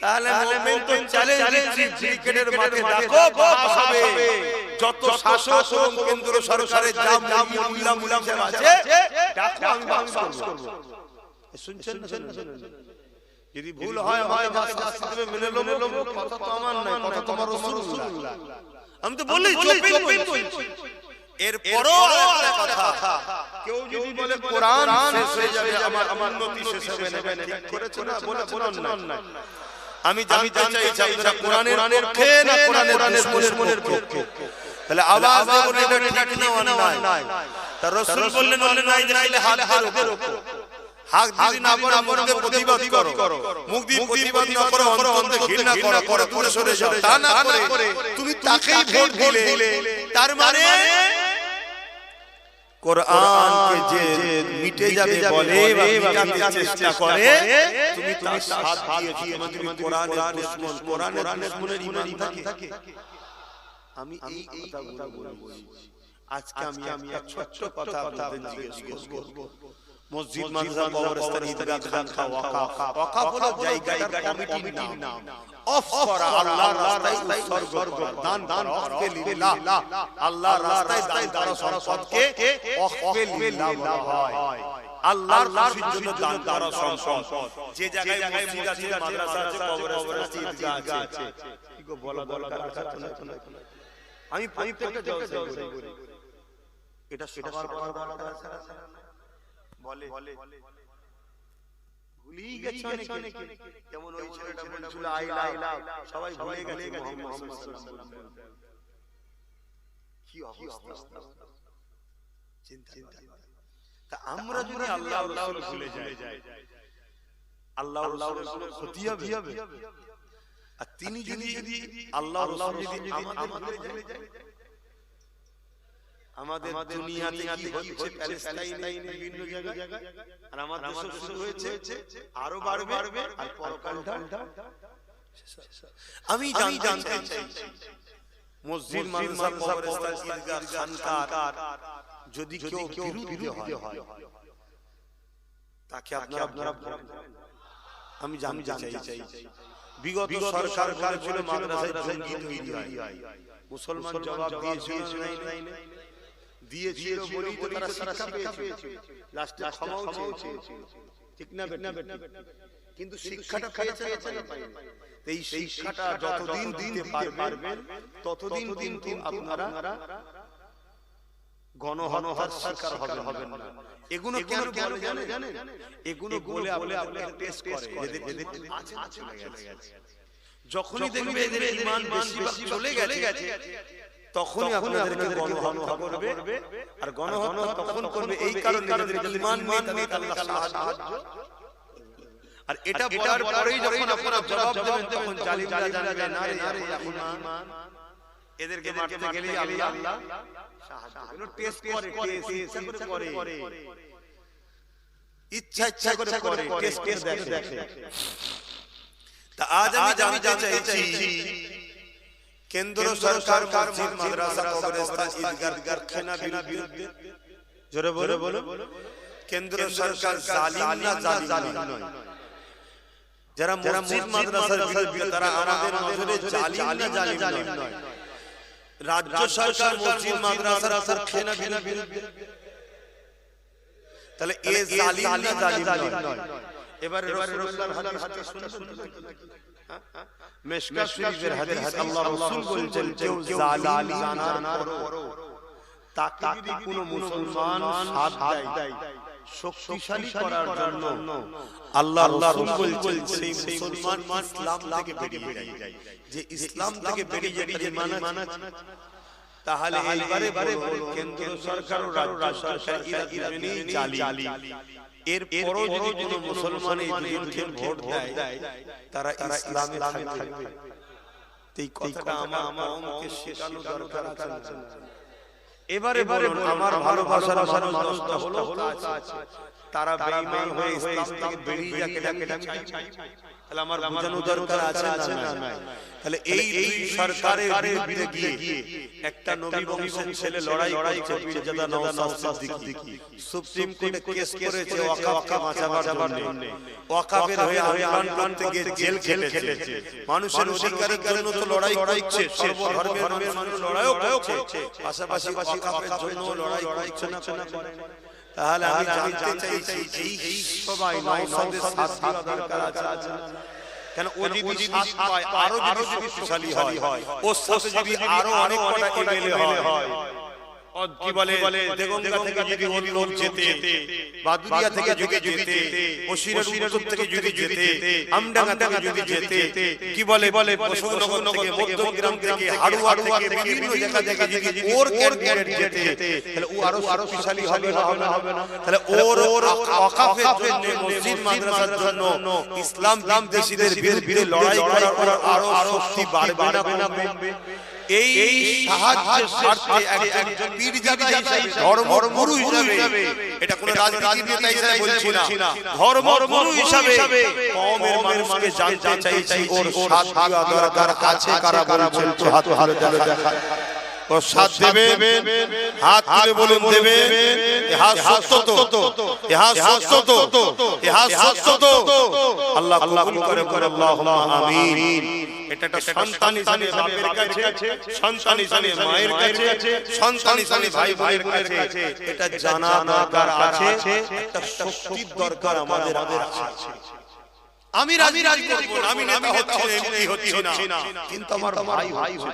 তাহলে মুমিন তো চ্যালেঞ্জ ক্রিকেটের মাঠে ডাকো বাস হবে যত শাসক এবং কেন্দ্র সরকারের যা মুল্লা আছে ডাকো আমি বাস করব শুনছেন না যদি ভুল হয় শাস্তি মেনে নেব কথা তো আমার নয় কথা তোমার রাসূলুল্লাহ আমি তো বলি চুপ এর পরও একটা কথা কেউ যদি বলে কোরআন শেষ হয়ে যাবে আমার উন্নতি শেষ হবে না ঠিক করেছে না বলে অন্যায় আমি জানতে চাইছি আপনারা কোরআনের পক্ষে না কোরআনের দুশমনের পক্ষে? তাহলে আওয়াজ দেবেন এটা ঠিক না অন্যায়? তা রাসূল বললেন অন্যায় দেখলে হাত ধরো, হাত যদি না বলবে প্রতিবাদ করো, মুখ দিয়ে প্রতিবাদ না করো, অন্তরে ঘৃণা করো, দূরে সরে যাও, তা না করে তুমি তাকেই ভোট দিলে, তার মানে কোরআনকে যে মিটে যাবে বলে বা মিটাতে চেষ্টা করে, তুমি সাথ দিয়েছো, তুমি কোরআনের দুশমন, কোরআনের দুশমনের ঈমান থাকে। আমি এই কথাগুলো বলছি। আজকে আমি একটা ছোট্ট কথা আপনাদের জিজ্ঞেস করব। মসজিদ, মাদ্রাসা, কবরস্থান, ঈদগাহ, খানকা, ওয়াকাফ হলো জায়গাটার কমিটির নাম। অফ করা আল্লাহর রাস্তায় উৎসর্গ দান ওয়াকফে লিল্লাহ। আল্লাহর রাস্তায় দান করা সম্পদকে ওয়াকফে লিল্লাহ বলা হয়। আল্লাহর খুশির জন্য দান করা সম্পদ। যে জায়গায় মসজিদ আছে, মাদ্রাসা আছে, কবরস্থান আছে, ঈদগাহ আছে, কি গো বলা দরকার আছে না? আমি প্রত্যেকটা জলসায় বলি এটা সবার দরকার আছে না? বলে ভুলেই গেছে অনেকে। যেমন ওই ছেলেটা বলছিল আই লাভ, সবাই ভুলে গেছে মুহাম্মদ সাল্লাল্লাহু আলাইহি ওয়াসাল্লাম। কি অবস্থা চিন্তা। তা আমরা যদি আল্লাহ রাসূল ভুলে যাই, আল্লাহ রাসূলের ক্ষতি হবে। আর তিনি যদি আল্লাহ রাসূল যদি আমাদের ভুলে যায়, আমাদের দুনিয়াতে কি হচ্ছে প্যালেস্টাইনে বিভিন্ন জায়গায়, আর আমাদের দেশে শুরু হয়েছে, আরো বাড়বে, আর পরকালটা আমি জানতে চাই মসজিদ, মাদ্রাসা, কবরস্থান, ঈদগাহ, খানকা যদি কেউ বিরুদ্ধে হয়, তাকে আপনারা আমি জানতে চাই। বিগত সরকার ছিল মাদ্রাসায় জঙ্গি তৈরি হয়, মুসলমান জবাব দিয়েছিল বলেই তো তারা শিক্ষা পেয়েছে, লাস্টে ক্ষমাও চেয়েছে, ঠিক না বেটা? কিন্তু শিক্ষাটা পেয়েছে না পায়নি? এই শিক্ষাটা যতদিন দিতে পারবেন ততদিন কিন্তু আপনারা গণহত্যার শিকার হবেন না। এগুলো কেন জানেন? এগুলো বলে আপনারা টেস্ট করে এদের আছে না চলে গেছে। যখনই দেখবে এদের ঈমান বেশি চলে গেছে, তখনই আপনাদেরকে গণহত্যা করবে। আর গণহত্যা তখন করবে এই কারণে এদের ঈমান নেই, আল্লাহ সাহায্য। আর এটা বলার পরেই যখন আপনারা জবাব দেবেন, তখন জালিমরা জানবে না রে ঈমান, এদেরকে মারতে গেলেই আল্লাহ সাহায্য। এগুলো টেস্ট করে ইচ্ছা করে টেস্ট দেখে। তা আজ আমি জানতে চাইছি, কেন্দ্র সরকার মসজিদ, মাদ্রাসা, কবরস্থান, ঈদগাহ, কারখানা বিরুদ্ধে জোরে বলো, কেন্দ্র সরকার জালিম না জালিম নয়? যারা মসজিদ, মাদ্রাসার বিরুদ্ধে, তারা আমাদের নজরে জালিম না জালিম নয়? রাজ্য সরকার মসজিদ, মাদ্রাসার কারখানা বিরুদ্ধে, তাহলে এ জালিম না জালিম নয়? এবারে রাসূলুল্লাহর হাদিস শুনুন। মিশকাত শরীফের হাদিস, আল্লাহ রাসূল বলেছেন, কেউ জালিম জানার পরও তাকে যদি কোনো মুসলমান সাথ দেয় শক্তিশালী করার জন্য, আল্লাহ রাসূল বলেছেন সেই মুসলমান ইসলাম থেকে বেরিয়ে যায়। যে ইসলাম থেকে বেরিয়ে যায় ঈমান আছে, তাহলে এইবারে কেন্দ্র সরকার ও রাজ্য সরকার এরা দুজনেই জালিম। এর পরও যদি কোনো মুসলমান এই দুজনকে ভোট দেয়, তারা ইসলামে থাকবে। এই কথাটা আমাকে শেখানো দরকার আছে। এবারে আমার ভালোবাসার মানুষটা হলো তারা বেঈমান হয়ে ইসলাম থেকে বেরিয়ে যাকে তাহলে আমার বুঝানো দরকার আছে না? তাহলে এই সরকারের বিরুদ্ধে গিয়ে একটা নবী বংশের ছেলে লড়াই করছে, পীরজাদা নওশাদ সিদ্দিকী সুপ্রিম কোর্টে কেস করেছে ওয়াকাফকে বাঁচাবার জন্য। ওয়াকাফের হয়ে আন্দোলন থেকে জেল খেটেছে। মানুষের অধিকারের জন্য তো লড়াই করছে, সর্বধর্মের মানুষ লড়াইও করছে, পাশাপাশি ওয়াকাফের জন্য লড়াই করছে না? তাহলে আমি জানতে চাইছি, এই সবাই নওশাদের সাথ দেওয়া দরকার আছে না? কেন ও যদি সাথ পায়, আরো যদি শক্তিশালী হয়, ওর সাথে যদি আরো অনেক কটা এমএলএ হয়, কি বলে দেগঙ্গা থেকে যদি লোক যেতে, বাদুরিয়া থেকে যদি যেতে, ওসিরের উত্তর থেকে যদি যেতে, আমডাঙ্গা থেকে যদি যেতে, কি বলে বসন্তনগর থেকে, মধ্যগ্রাম থেকে, হাড়ুয়া থেকে, বিভিন্ন জায়গা থেকে যদি ওর ক্যান্ডিডেট যেতে, তাহলে ও আরো শক্তিশালী হবে না? তাহলে ওর ওয়াকাফের জন্য, মসজিদ মাদ্রাসার জন্য, ইসলাম বিদ্বেষীদের বিরুদ্ধে লড়াই করার আরো শক্তি বাড়বে না কমবে? এই সাহায্যের স্বার্থে একজন পীরজাদা হিসেবে, ধর্মগুরু হিসেবে, এটা কোন রাজনীতির নেতা হিসেবে বলছি না, ধর্মগুরু হিসেবে কওমের মানুষকে জানতে চাইছি ওর সাথ দেওয়া দরকার আছে কারা বলছো? হাত দেখা ও সাথ দেবে, হাত তুলে বলুন দেবে। ইহা সত্য তো, ইহা সত্য তো, ইহা সত্য তো। আল্লাহ কবুল করে আল্লাহুম্মা আমিন। এটা একটা সন্তান হিসেবে বাপের কাছে, সন্তান হিসেবে মায়ের কাছে, সন্তান হিসেবে ভাই বোনের কাছে এটা জানা দরকার আছে, একটা শক্তির দরকার আমাদের আছে। আমি রাজি করব না, আমি নেতা হচ্ছি না, কিন্তু আমার ভাই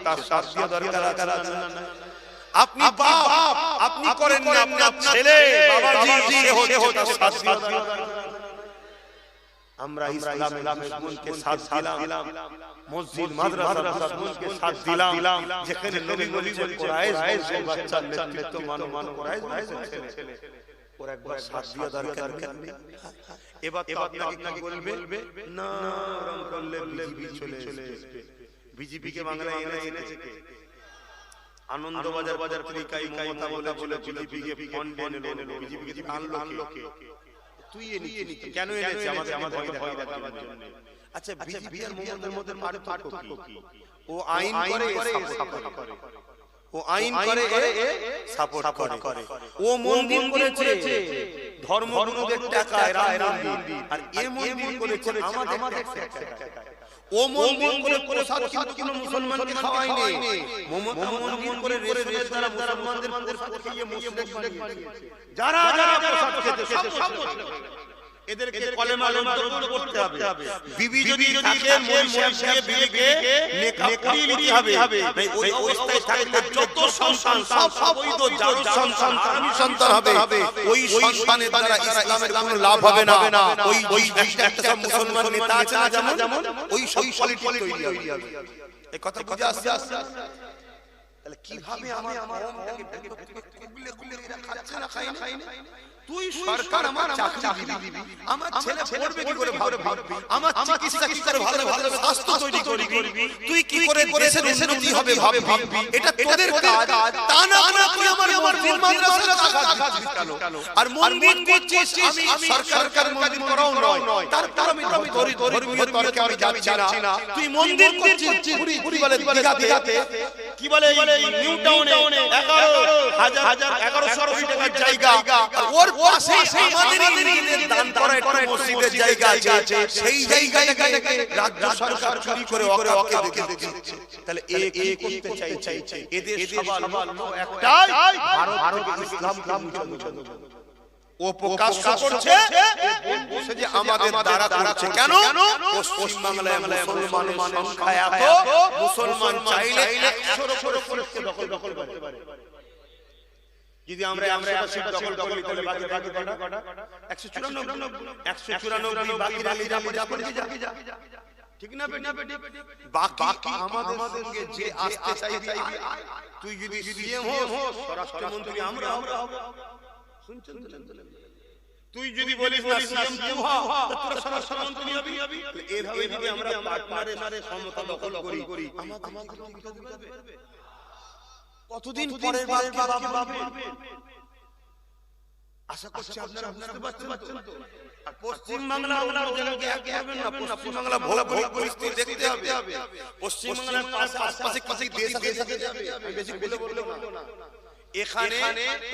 তার শাস্তি দরকার আছে। আপনি বাপ, আপনি করেন না, আপনার ছেলে বাবাজি সে হচ্ছে তার শাস্তি দরকার। আমরা ইসলামের মজমুনকে সাথ দিলাম, মসজিদ মাদ্রাসার মজমুনকে সাথ দিলাম, যেখানে নবী বলেছেন কুরাইশ বাচ্চার নেতৃত্ব মানো কুরাইশ ছেলে, ওর একবার সাথ দেওয়া দরকার নেই? এবার আপনাকে কি বলবে? না রং করলে বিজেপি চলে আসবে। বিজেপিকে বাংলায় এনেছে কে? আনন্দবাজার পত্রিকায় মমতা বলে বিজেপিকে ফান্ড এনে বিজেপিকে আনলো কে? তুই এনে কেন এনেছে? আমাদের ভয় দেখাবার জন্য। আচ্ছা, বিজেপি আর মমতার মধ্যে পার্থক্য কি? ও আইন করে, ও আইন করে, সাপোর্ট করে। ও মন্দির করেছে ধর্মগুরুদের টাকায় রাম মন্দির, আর এ মন্দির করেছে আমাদের টাকায়। ও মন্দির করে প্রসাদ কিন্তু মুসলমানকে খাওয়ায়নি, মন্দির করে রেশনের দ্বারা মুসলমানদের প্রসাদ খেয়ে মুশরিক বানিয়েছে। যারা প্রসাদ খেতে সব এদেরকে কলেমা রদ করতে হবে। বিবি যদি থাকে মরিশিয়াস দিয়ে বিবিকে নেকাব করিয়ে নিতে হবে। ওই অবস্থায় থাকলে যত সন্তান সব অবৈধ জারু সন্তান, হারামি সন্তান হবে, ওই সন্তানের দ্বারা ইসলামের কোনো লাভ হবে না। ওই একটা সব মুসলমান নেতা আছে না যেমন, ওই সব পলিটিক্স তৈরি হবে। এই কথা বুঝে আসছে? তাহলে কিভাবে আমার কওমটাকে খুলে এরা খাচ্ছে না, খায় না? তুই সরকার আমার চাকরি দিবি, আমার ছেলে পড়বে কি করে ভাববি, আমার চিকিৎসা কি করে ভালো স্বাস্থ্য তৈরি করবি, তুই কি করে দেশের উন্নতি হবে ভাববি, এটা তোদের কাজ। তা না করে আমার দিল মাদ্রাসার কাজ কেন? আর মন্দির করছিস, আমি সরকার মন্দির করাও নয়, তারপর আমি ধর্মীয় তর্কে আমি যাচ্ছি না। তুই মন্দির করছিস পুরি বলে দিঘাতে, কি বলে নিউ টাউনে 11,000 টাকার জায়গা, ওর পাশে আমাদের দান করা একটা মসজিদের জায়গা আছে, সেই জায়গাটাকে রাজ্য সরকার চুরি করে ওকে দিচ্ছে। তাহলে এ করতে চাইছে, এদের সবার একটাই, ভারত থেকে ইসলামকে মুছে দেব। ও প্রকাশ করছে বলছে যে আমাদের দ্বারা করছে। কেন? পশ্চিম বাংলায় মুসলমানের সংখ্যা এত, মুসলমান চাইলে 100 উপরে দখল করতে পারে। যদি আমরা 100টা সিট দখল করি তাহলে বাকি কটা? 194 বাকি যা ঠিক না বেটি? বাকি আমাদের সঙ্গে যে আসতে চাইবি, তুই যদি সিএম হোস, স্বরাষ্ট্রমন্ত্রী আমরা হব। শুনছেন তো? তুই যদি বলিস না সিএম তুই হ, তোরা স্বরাষ্ট্রমন্ত্রী হবি। এইভাবে যদি আমরা পার্টনারে ক্ষমতা দখল করি, আমাদের কতদিন পরের ভাবে আশা করছি আপনারা বুঝতে পারছেন তো। আর পশ্চিম বাংলা আমরা ওদেরকে এক করবেন না, পশ্চিম বাংলা ভৌগোলিক পরিস্থিতি দেখতে হবে। পশ্চিম বাংলার আশপাশে দেশ আছে, বেশি বলবো না। এখানে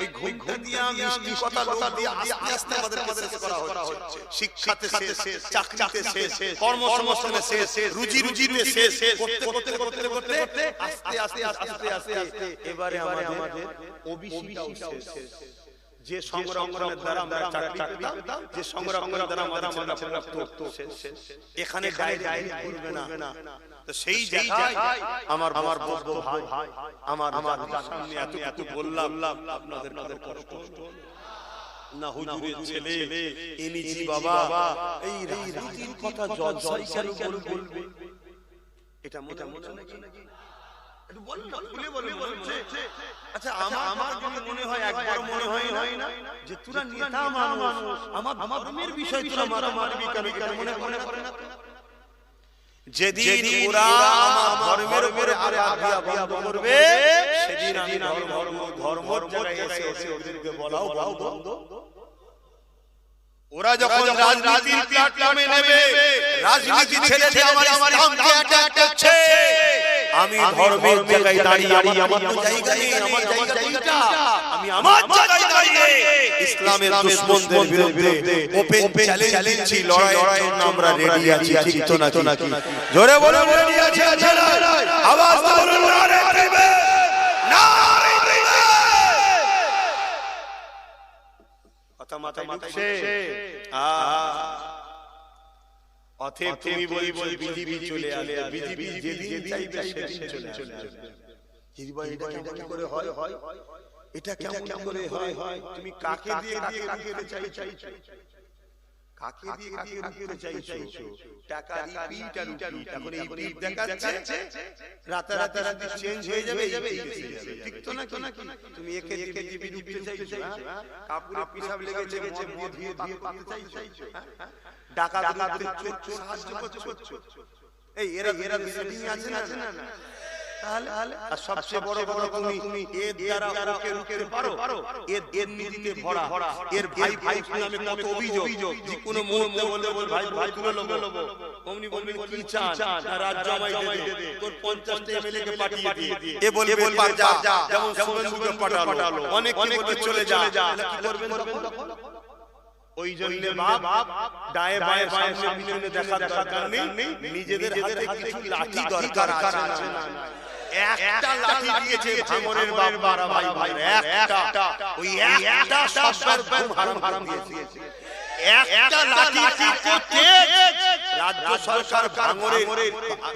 ওই ঘুমটা দিয়ে মিষ্টি কথা দিয়ে আস্তে আস্তে আমাদেরকে শেষ করা হচ্ছে। শিক্ষাতে শেষ, চাকরিতে শেষ, কর্মসংস্থানে শেষ, রুজিতে শেষ, করতে আস্তে আস্তে এবারে আমাদের ওবিসিটাও শেষ। যে সংরক্ষণের দ্বারা আমরা চাকরি পেতাম, যে সংরক্ষণের দ্বারা আমাদের ছেলেরা পড়তো, এখানে গায়ে করবে না। তো সেই জায়গায় আমার বড় ভাই আমার সামনে এত বললাম আপনাদের কষ্ট না, হুজুরের ছেলে এনেছি বাবা, এই রাজনীতির কথা জলসাই কেন বলবে? এটা মনে নাকি একটু বলেন না, খুলে বলেন। আচ্ছা আমার যদি মনে হয়, একবার মনে হয় না যে তোরা নেতা মানুষ, আমার ধর্মের বিষয় তোরা মারামারি কেন মনে করে না? যেদিন ওরা আমার ধর্মের উপরে আঘাত করবে, সেদিন আমি ধর্মের জায়গায় এসে ওদেরকে বলাও বন্ধ। ওরা যখন রাজনীতির প্ল্যাটফর্মে নেবে, রাজনীতি ছেড়ে দিয়ে আমার ইসলামকে অ্যাটাক করছে, আমি ধর্মের জায়গায় দাঁড়িয়ে আমার জায়গা নেই, আমার জায়গাটা আমি আমার জায়গায় দাঁড়িয়ে ইসলামের দুশমনদের বিরুদ্ধে ওপেন চ্যালেঞ্জ দিচ্ছি, লড়াইয়ের জন্য আমরা রেডি আছি। ঠিক তো নাকি? জোরে বলে রেডি আছি, আওয়াজ বলুন নারে তাকবীর, নারে তাকবীর। কথা মাথায় ঢুকছে? অতএব তুমি বলবো বিজেপি চলে আসবে, বিজেপি যেদিন চাইবে সেদিন চলে আসবে। এটা কেমন করে হয়? এটা কেমন করে হয়? তুমি কাকে দিয়ে রুখতে চাইছো? কাকে দিয়ে রুখতে চাইছো? টাকা রিপিট আর রিপিট। এখন এই রিপিট দেখাচ্ছে, রাতে যদি চেঞ্জ হয়ে যাবে, ঠিক তো নাকি? তুমি একে জিবি রুখতে চাইছো, কাপড়ে পিসাব লেগেছে, মদ দিয়ে পাতে চাইছো, ডাকাত চোর সাহায্য করছো। এই এরা সেটিং আছে না? তাহলে আর সবচেয়ে বড় তুমি এর দ্বারা ওকে রুখতে পারো, এর নীতিতে ভরা, এর ভাই নামে কত অভিযোগ, যে কোনো মুহূর্তে বলবে ভাই তুলে নেবো, অমনি বলবেন কি চান, রাজ্য আমায় দে দে, তোর 50টা এমএলএ কে পাঠিয়ে দিয়ে, এ বলবে যা, যেমন শুভেন্দুকে পাঠালো, অনেক চলে যা, কি করবেন তখন? ওই জন্য বাপ ডায়ে বায়ে সামনে দেখার দরকার নেই, নিজেদের হাতে কিছু লাঠি দরকার আছে না? একটা লাঠি দিয়েছে ভাঙনের বাবা ভাই, একটা, ওই একটা সবার হারাম দিয়েছে। একটা লাঠি করতে রাজ্য সরকার ভাঙনের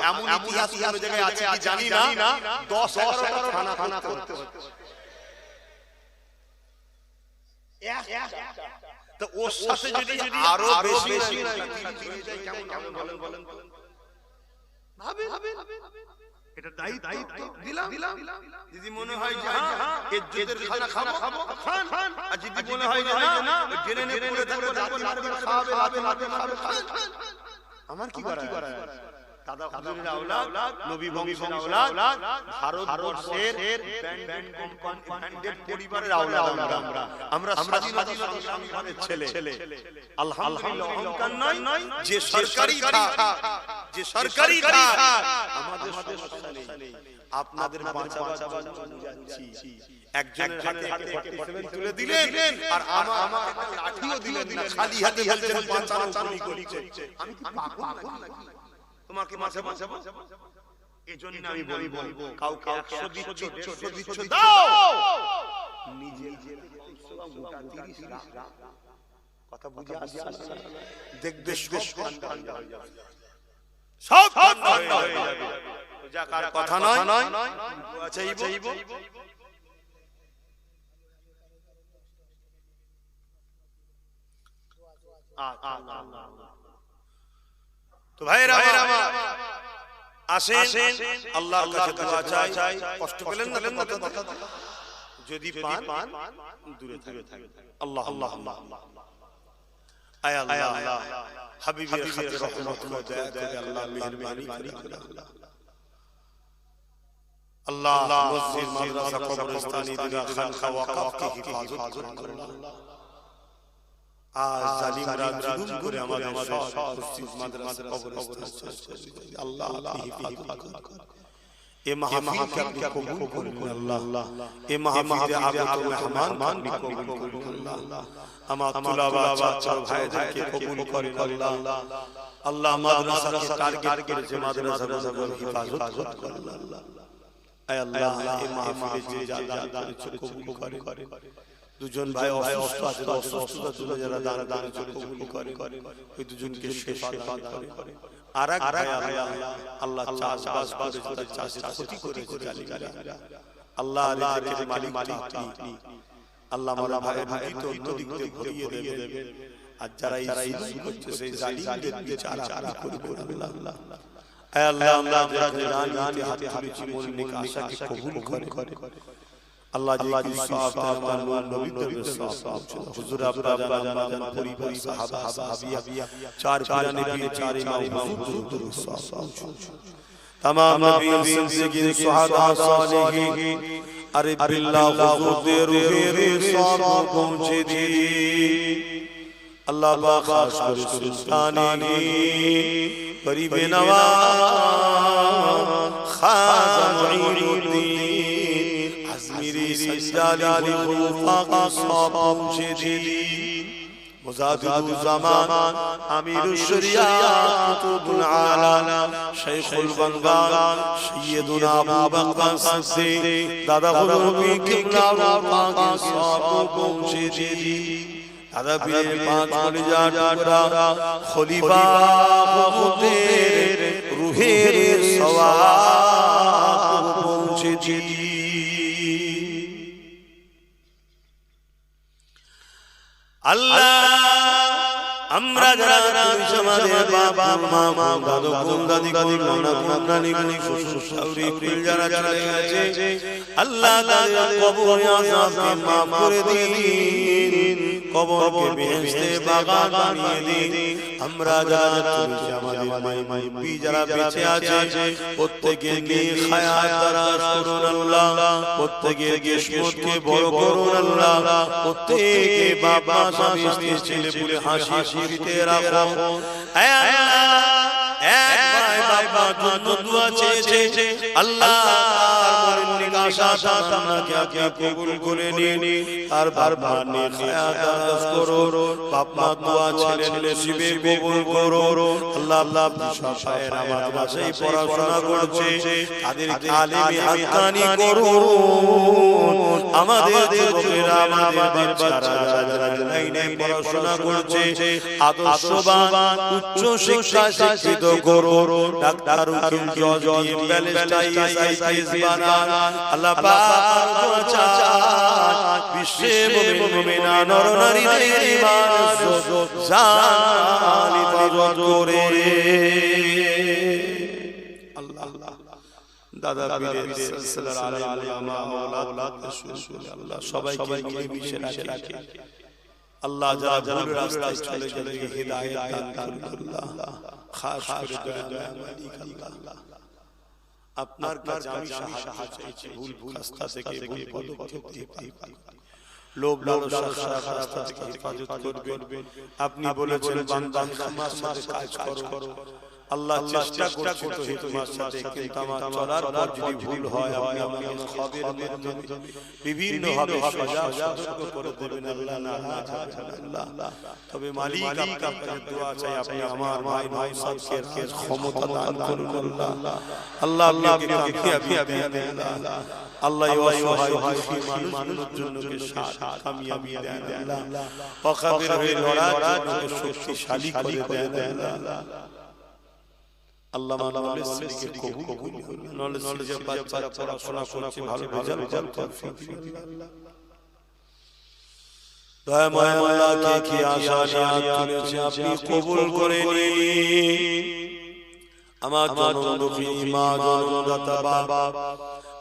এমন ইতিহাস কোনো জায়গায় আছে কি জানি না, 10-11 থানা করতে হচ্ছে। তো ওর সাথে যদি আরো বেশি কেমন বলেন ভাবে এটা দায়িত্ব দিলাম। যদি মনে হয় যে ইজ্জতের খানা খাবো খান, আর যদি মনে হয় যে না জেনে পড়ে থাকবে রাতে মারবে খাবে আমার কি করা? দাদা হুজুরের আওলাদ, নবী বংশের আওলাদ, ভারতবর্ষের ব্র্যান্ডেড পরিবারের আওলাদ আমরা স্বাধীনতা সংগ্রামের ছেলে। আলহামদুলিল্লাহ, অহংকার নয়, যে সরকারি আমাদের সমস্যা নেই, আপনাদের বাঁচাবার জন্য যাচ্ছি। একজনের হাতে 47 তুলে দিলেন, আর আমাকে একটা লাঠিও দিলেন না, খালি হাতে বলছেন বাঁচানো করছে। আমি কি পাগল নাকি তোমাকে বাঁচাবো? এজন্য আমি বলবো কাউকে 100 দিচ্ছ, 150 দিচ্ছ, দাও, নিজে মোটা 30 রাখ। কথা বুঝে আসছে? দেখবে সব ঠান্ডা হয়ে যাবে, সব ঠান্ডা হয়ে যাবে। যা কার কথা নয়, চাইব তো ভাইরা আসেন, আল্লাহর কাছে দোয়া চাই। কষ্ট পেলেন না? যদি পান দূরে থাকেন। আল্লাহ আয় আল্লাহ, হাবিবের খাতিরে রহমতুল্লাহ দয়া করে আল্লাহ মেহেরবানি করে আল্লাহ মসজিদ, মাদ্রাসা, কবরস্থান, ঈদগাহ, খানকা, ওয়াকফ কে হিফাজত করুন আল্লাহ। আজ জালিমরা জুলুম করে আমাদের সব মসজিদ, মাদ্রাসা, কবরস্থান আল্লাহ হিফাজত করুন। এ মাহফিলকে আপনি কবুল করুন আল্লাহ, এ মাহফিলে আগত মেহমান কবুল করুন আল্লাহ। আমার তুলাবা বাচ্চা ভাইদেরকে কবুল করেন আল্লাহ। আল্লাহ মাদ্রাসাকে টার্গেট করেছে, মাদ্রাসাগুলোর হিফাজত করুন আল্লাহ। আয় আল্লাহ, এই মাহফিলে যে যা দান করেছে কবুল করেন। দুজন ভাই অসুস্থ আছে, অসুস্থতা চলে যারা দান দান কবুল করে ওই দুজনকে শেফা দান করে। আর এক ভাই আল্লাহ চাষবাস করে তার চাষে ক্ষতি করেছে জালিমরা, আল্লাহ রিজিকের মালিক আপনি, আল্লাহ আমার ভাই তো অন্যদিক থেকে ভরিয়ে দেবেন। আর যারা এই জুলুম করছে সেই জালিমদের বিচার আপনি করবেন আল্লাহ। আয় আল্লাহ আমরা জানিতে হাত তুলেছি মনের নেক আশাকে কবুল করে। আল্লাহ জি কি সওয়াব তার নবীদের সওয়াব হুজুর আপনারা জানান পরিবার সাহাবা সাহাবিয়া চার পিরানে দিয়ে চার ইমাম হুজুর সওয়াব तमाम नबी जिंदगी सुहादा सालिहीन अरे बिल्लाह हुजूर रूहे सवाब पहुंचे दी अल्लाह बा खास कर सुल्तानी गरीब नवाज खाजा मुईनुद्दीन अजमेरी सज्जादी खुलफा सवाब पहुंचे दी मुजादिदुज़्ज़मान आमीरुश शरियात कुतुबुल आलम शेखुल बंगाल सैयदुना अबू बकर सिद्दीक दादा गुरबी किबला पाक सवाब पहुंचे दी दादा पीर पांच कलिजा टुकड़ा खलीफा खुदेर रूहेर सवाब पहुंचे दी अल्लाह আমরা যারা আমাদের বাবা মা দাদু দাদি নানি শ্বশুর শাশুড়ি যারা চলে গেছে আল্লাহ তাদের কবর আযাবকে মাফ করে দিন, কবরকে বেহেশতে বাগান বানিয়ে দিন। আমরা যারা আমাদের মাই যারা বেঁচে আছে প্রত্যেককে খায়াত দারাজ করুন আল্লাহ, প্রত্যেকের কিসমতকে বড় করুন আল্লাহ, প্রত্যেকে বাবা স্বামী স্ত্রী ছেলে পুলে হাসি খুশিতে রাখো। এক ভাই বাবার জন্য দোয়া চেয়েছে আল্লাহ তার মনের আশা সাধনাকে আপনি কবুল করে নিন, আর বারবার নিয়ে খায়াত দারাজ করো। বাপ মা দোয়া ছেলে নসিবে কবুল করো আল্লাহ। আল্লাহ সব ভাইয়েরা মাদ্রাসায় পড়াশোনা করছে তাদের আলেমী হাক্কানি করুন। আমাদের যুবকেরা আমাদের বাচ্চারা যারা লাইনে পড়াশোনা করছে আদর্শবান উচ্চ শিক্ষা শিক্ষিত করুন। ডাক্তার উকিল জজ ব্যারিস্টার আইএস বানান আল্লাহ পাক দোয়া চাই বিশ্বের মুমিনা নর নারীদের ঈমান জান হিফাজত করে আল্লাহ। দাদা পীরের সিলসিলার আলেমা আওলাদ আল্লাহ সবাইকে মিশে রাখে আল্লাহ। যারা ভুল রাস্তায় চলে গেলে হিদায়াত দান করুন আল্লাহ, খাস করে দয়া মালিক আল্লাহ। আপনার কাছে আমি সাহায্য চাইছি ভুল রাস্তা থেকে ভুল পদক্ষেপ থেকে লোভ লালসা খারাপ রাস্তা থেকে হেফাজত করবেন। আপনি বলেছেন বান্দা আমার সাথে কাজ করো আল্লাহ, চেষ্টা করছি তো তোমার সাথে, কিন্তু আমার চলার পর যদি ভুল হয় আপনি আমাকে খবরের মাধ্যমে বিভিন্ন ভাবে সজাগ করে দেবেন আল্লাহ। না আল্লাহ তবে মালিক আপনার কাছে দোয়া চাই আপনি আমার ভাই সবকে ক্ষমতা দান করুন আল্লাহ। আল্লাহ আপনি কামিয়াবি দেন আল্লাহ। আল্লাহ অসহায় মানুষের জন্য কামিয়াবি দেন আল্লাহ। অকাবের হয়ে লড়ার জন্য শক্তিশালী করে দেন আল্লাহ। আল্লাহ নলেজ থেকে কবুল করুন, নলেজ বাচ্চারা পড়াশোনা করছে ভালো রেজাল্ট করতে আল্লাহ। দয়াময় আল্লাহ কি আশা নিয়ে তুলেছে আপনি কবুল করে নিন। আমার জনমী মা জনমদাতা বাবা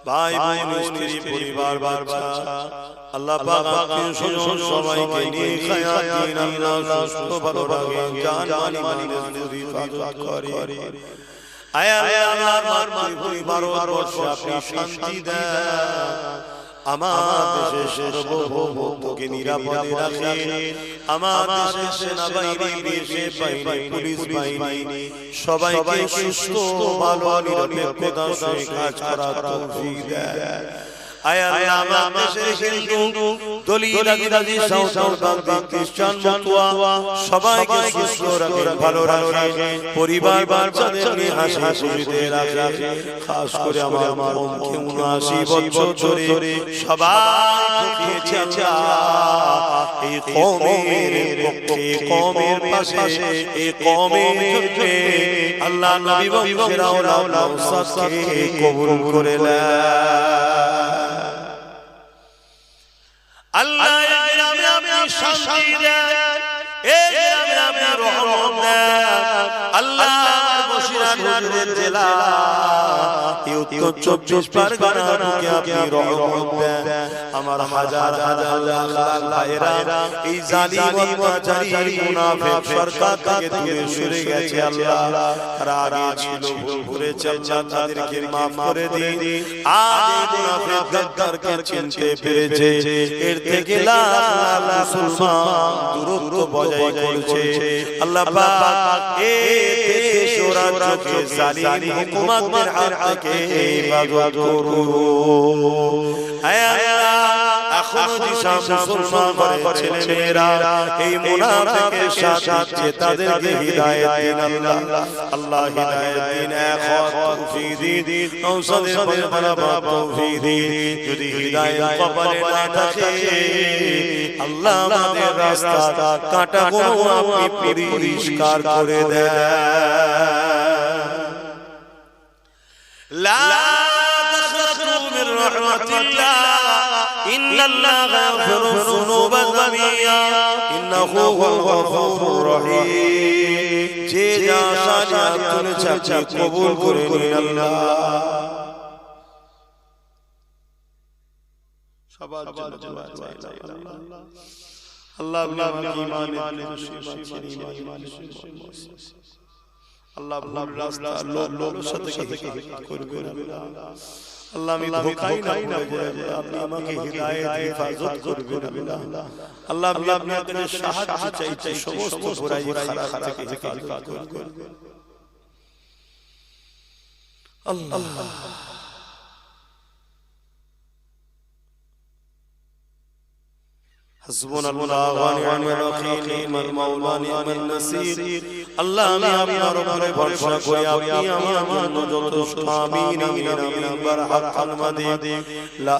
ভাই বোন স্ত্রী পরিবার বাচ্চা আল্লাহ পাক আপনি সবাইকে নিয়ে খায়াত দিন আল্লাহ, সুস্থ ভালো রাখেন, জান মালি হেফাজত করে। আয় আল্লাহ আমার পরিবার বর্ষে আপনি শান্তি দেন, আমার দেশের সার্বভৌমত্বকে নিরাপদে রাখেন, আমার দেশের সেনাবাহিনী বিশেষ বাহিনী পুলিশ বাহিনী সবাইকে সুস্থ ভালো নিরপেক্ষতার সঙ্গে কাজ করার তৌফিক দেন। আয় আল্লাহ আমাদের দেশের হিন্দু দলিত-দাদি সওদাগর খ্রিস্টান মতুয়া সবাইকে সুস্থ রাখেন, ভালো রাখেন, পরিবার বাচ্চাদের নিয়ে হাসি খুশিতে রাখেন। খাস করে আমার মরমকে ৭৯ বছর ধরে সবাই খেয়েছে এই কওমের পক্ষে, কওমের পাশে, এই কওমের জন্য আল্লাহ নবী বংশের আওলাদ নওসাদকে কবুল করে নেন। আল্লাহ এই গ্রামে আপনি শান্তি দেন, এই গ্রামে আপনি রহমত দেন। আল্লাহ বসিরহাট হুজুরের জেলা এই উত্তর ২৪ পরগনাকে আপনি রহমত দেন। আমার হাজার হাজার লাখ লাখ ভাইরা এই জালিম অত্যাচারী মুনাফিক সরকার থেকে দূরে সরে গেছে। আল্লাহ তারা ছিল, ভুল করেছে, আল্লাহ তাদেরকে মাফ করে দিন। আজ এই মুনাফিক গাদ্দারকে চিনতে পেরেছে, এর থেকে লাখ লাখ মুসলমান দূরত্ব বজায় করছে। আল্লাহ পাক এই দেশ ও রাজ্যকে জালিম হুকুমতের হাত থেকে হেফাজত করুন। আয় আল্লাহ এখনো যেসব মুসলমান ঘরে ছেলেমেয়েরা এই মুনাফিকের সাথে তাদেরকে হিদায়াত দিন আল্লাহ। আল্লাহ হিদায়াত দিন, ইখলাস তৌফিক দিন, নওসাদের বরকত তৌফিক দিন। যদি হিদায়াত কপালে না থাকে আল্লাহ আমাদের রাস্তা কাঁটাগুলো আপনি পরিষ্কার করে দেন। লা তাখনাতু মির রাহমাতিল্লাহ ইন্নাল্লাহা ইয়াগফিরুয যুনুবা জামিআ ইন্নাহু হুয়াল গফুরুর রহিম। যে যা সালিয়াত করেছে আপনি কবুল করে নিন আল্লাহ। সবার জন্য দোয়া চাই আল্লাহ। আল্লাহ আমাকে ঈমানে আল্লাহ ভুল রাস্তা লোক সাথে করবে আল্লাহ। আল্লাহ আমি ধোঁকায় না পড়ে যাই, আপনি আমাকে হিদায়াত হেফাজত করবেন আল্লাহ। আল্লাহ আপনি আপনাদের সাহায্য চাইছি, সমস্ত বুরাই খারাপ থেকে হেফাজত করবেন আল্লাহ। হাসবুনাল্লাহু ওয়া নি'মাল ওয়াকিল, নি'মাল মাওলা নি'মান নাসির। আল্লাহ আমি আপনার উপরে ভরসা করি, আপনি আমার জন্য যথেষ্ট। আমিন আমিন আমিন বারহাকাল মাদিদ। লা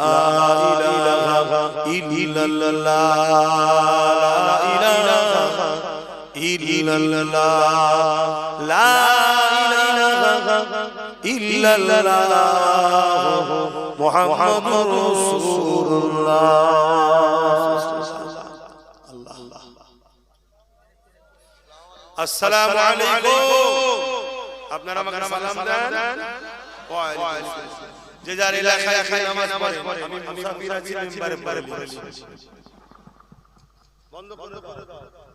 ইলাহা ইল্লাল্লাহ, লা ইলাহা ইল্লাল্লাহ, লা ইলাহা ইল্লাল্লাহ মুহাম্মাদুর রাসূলুল্লাহ। আসসালামু আলাইকুম। আপনারা আমাকে সালাম দেন। ওয়া আলাইকুম। যে যার এলাকায় নামাজ পড়ে, আমি মুসাফির আছি, মেম্বারে পড়ে বন্ধ করে দাও।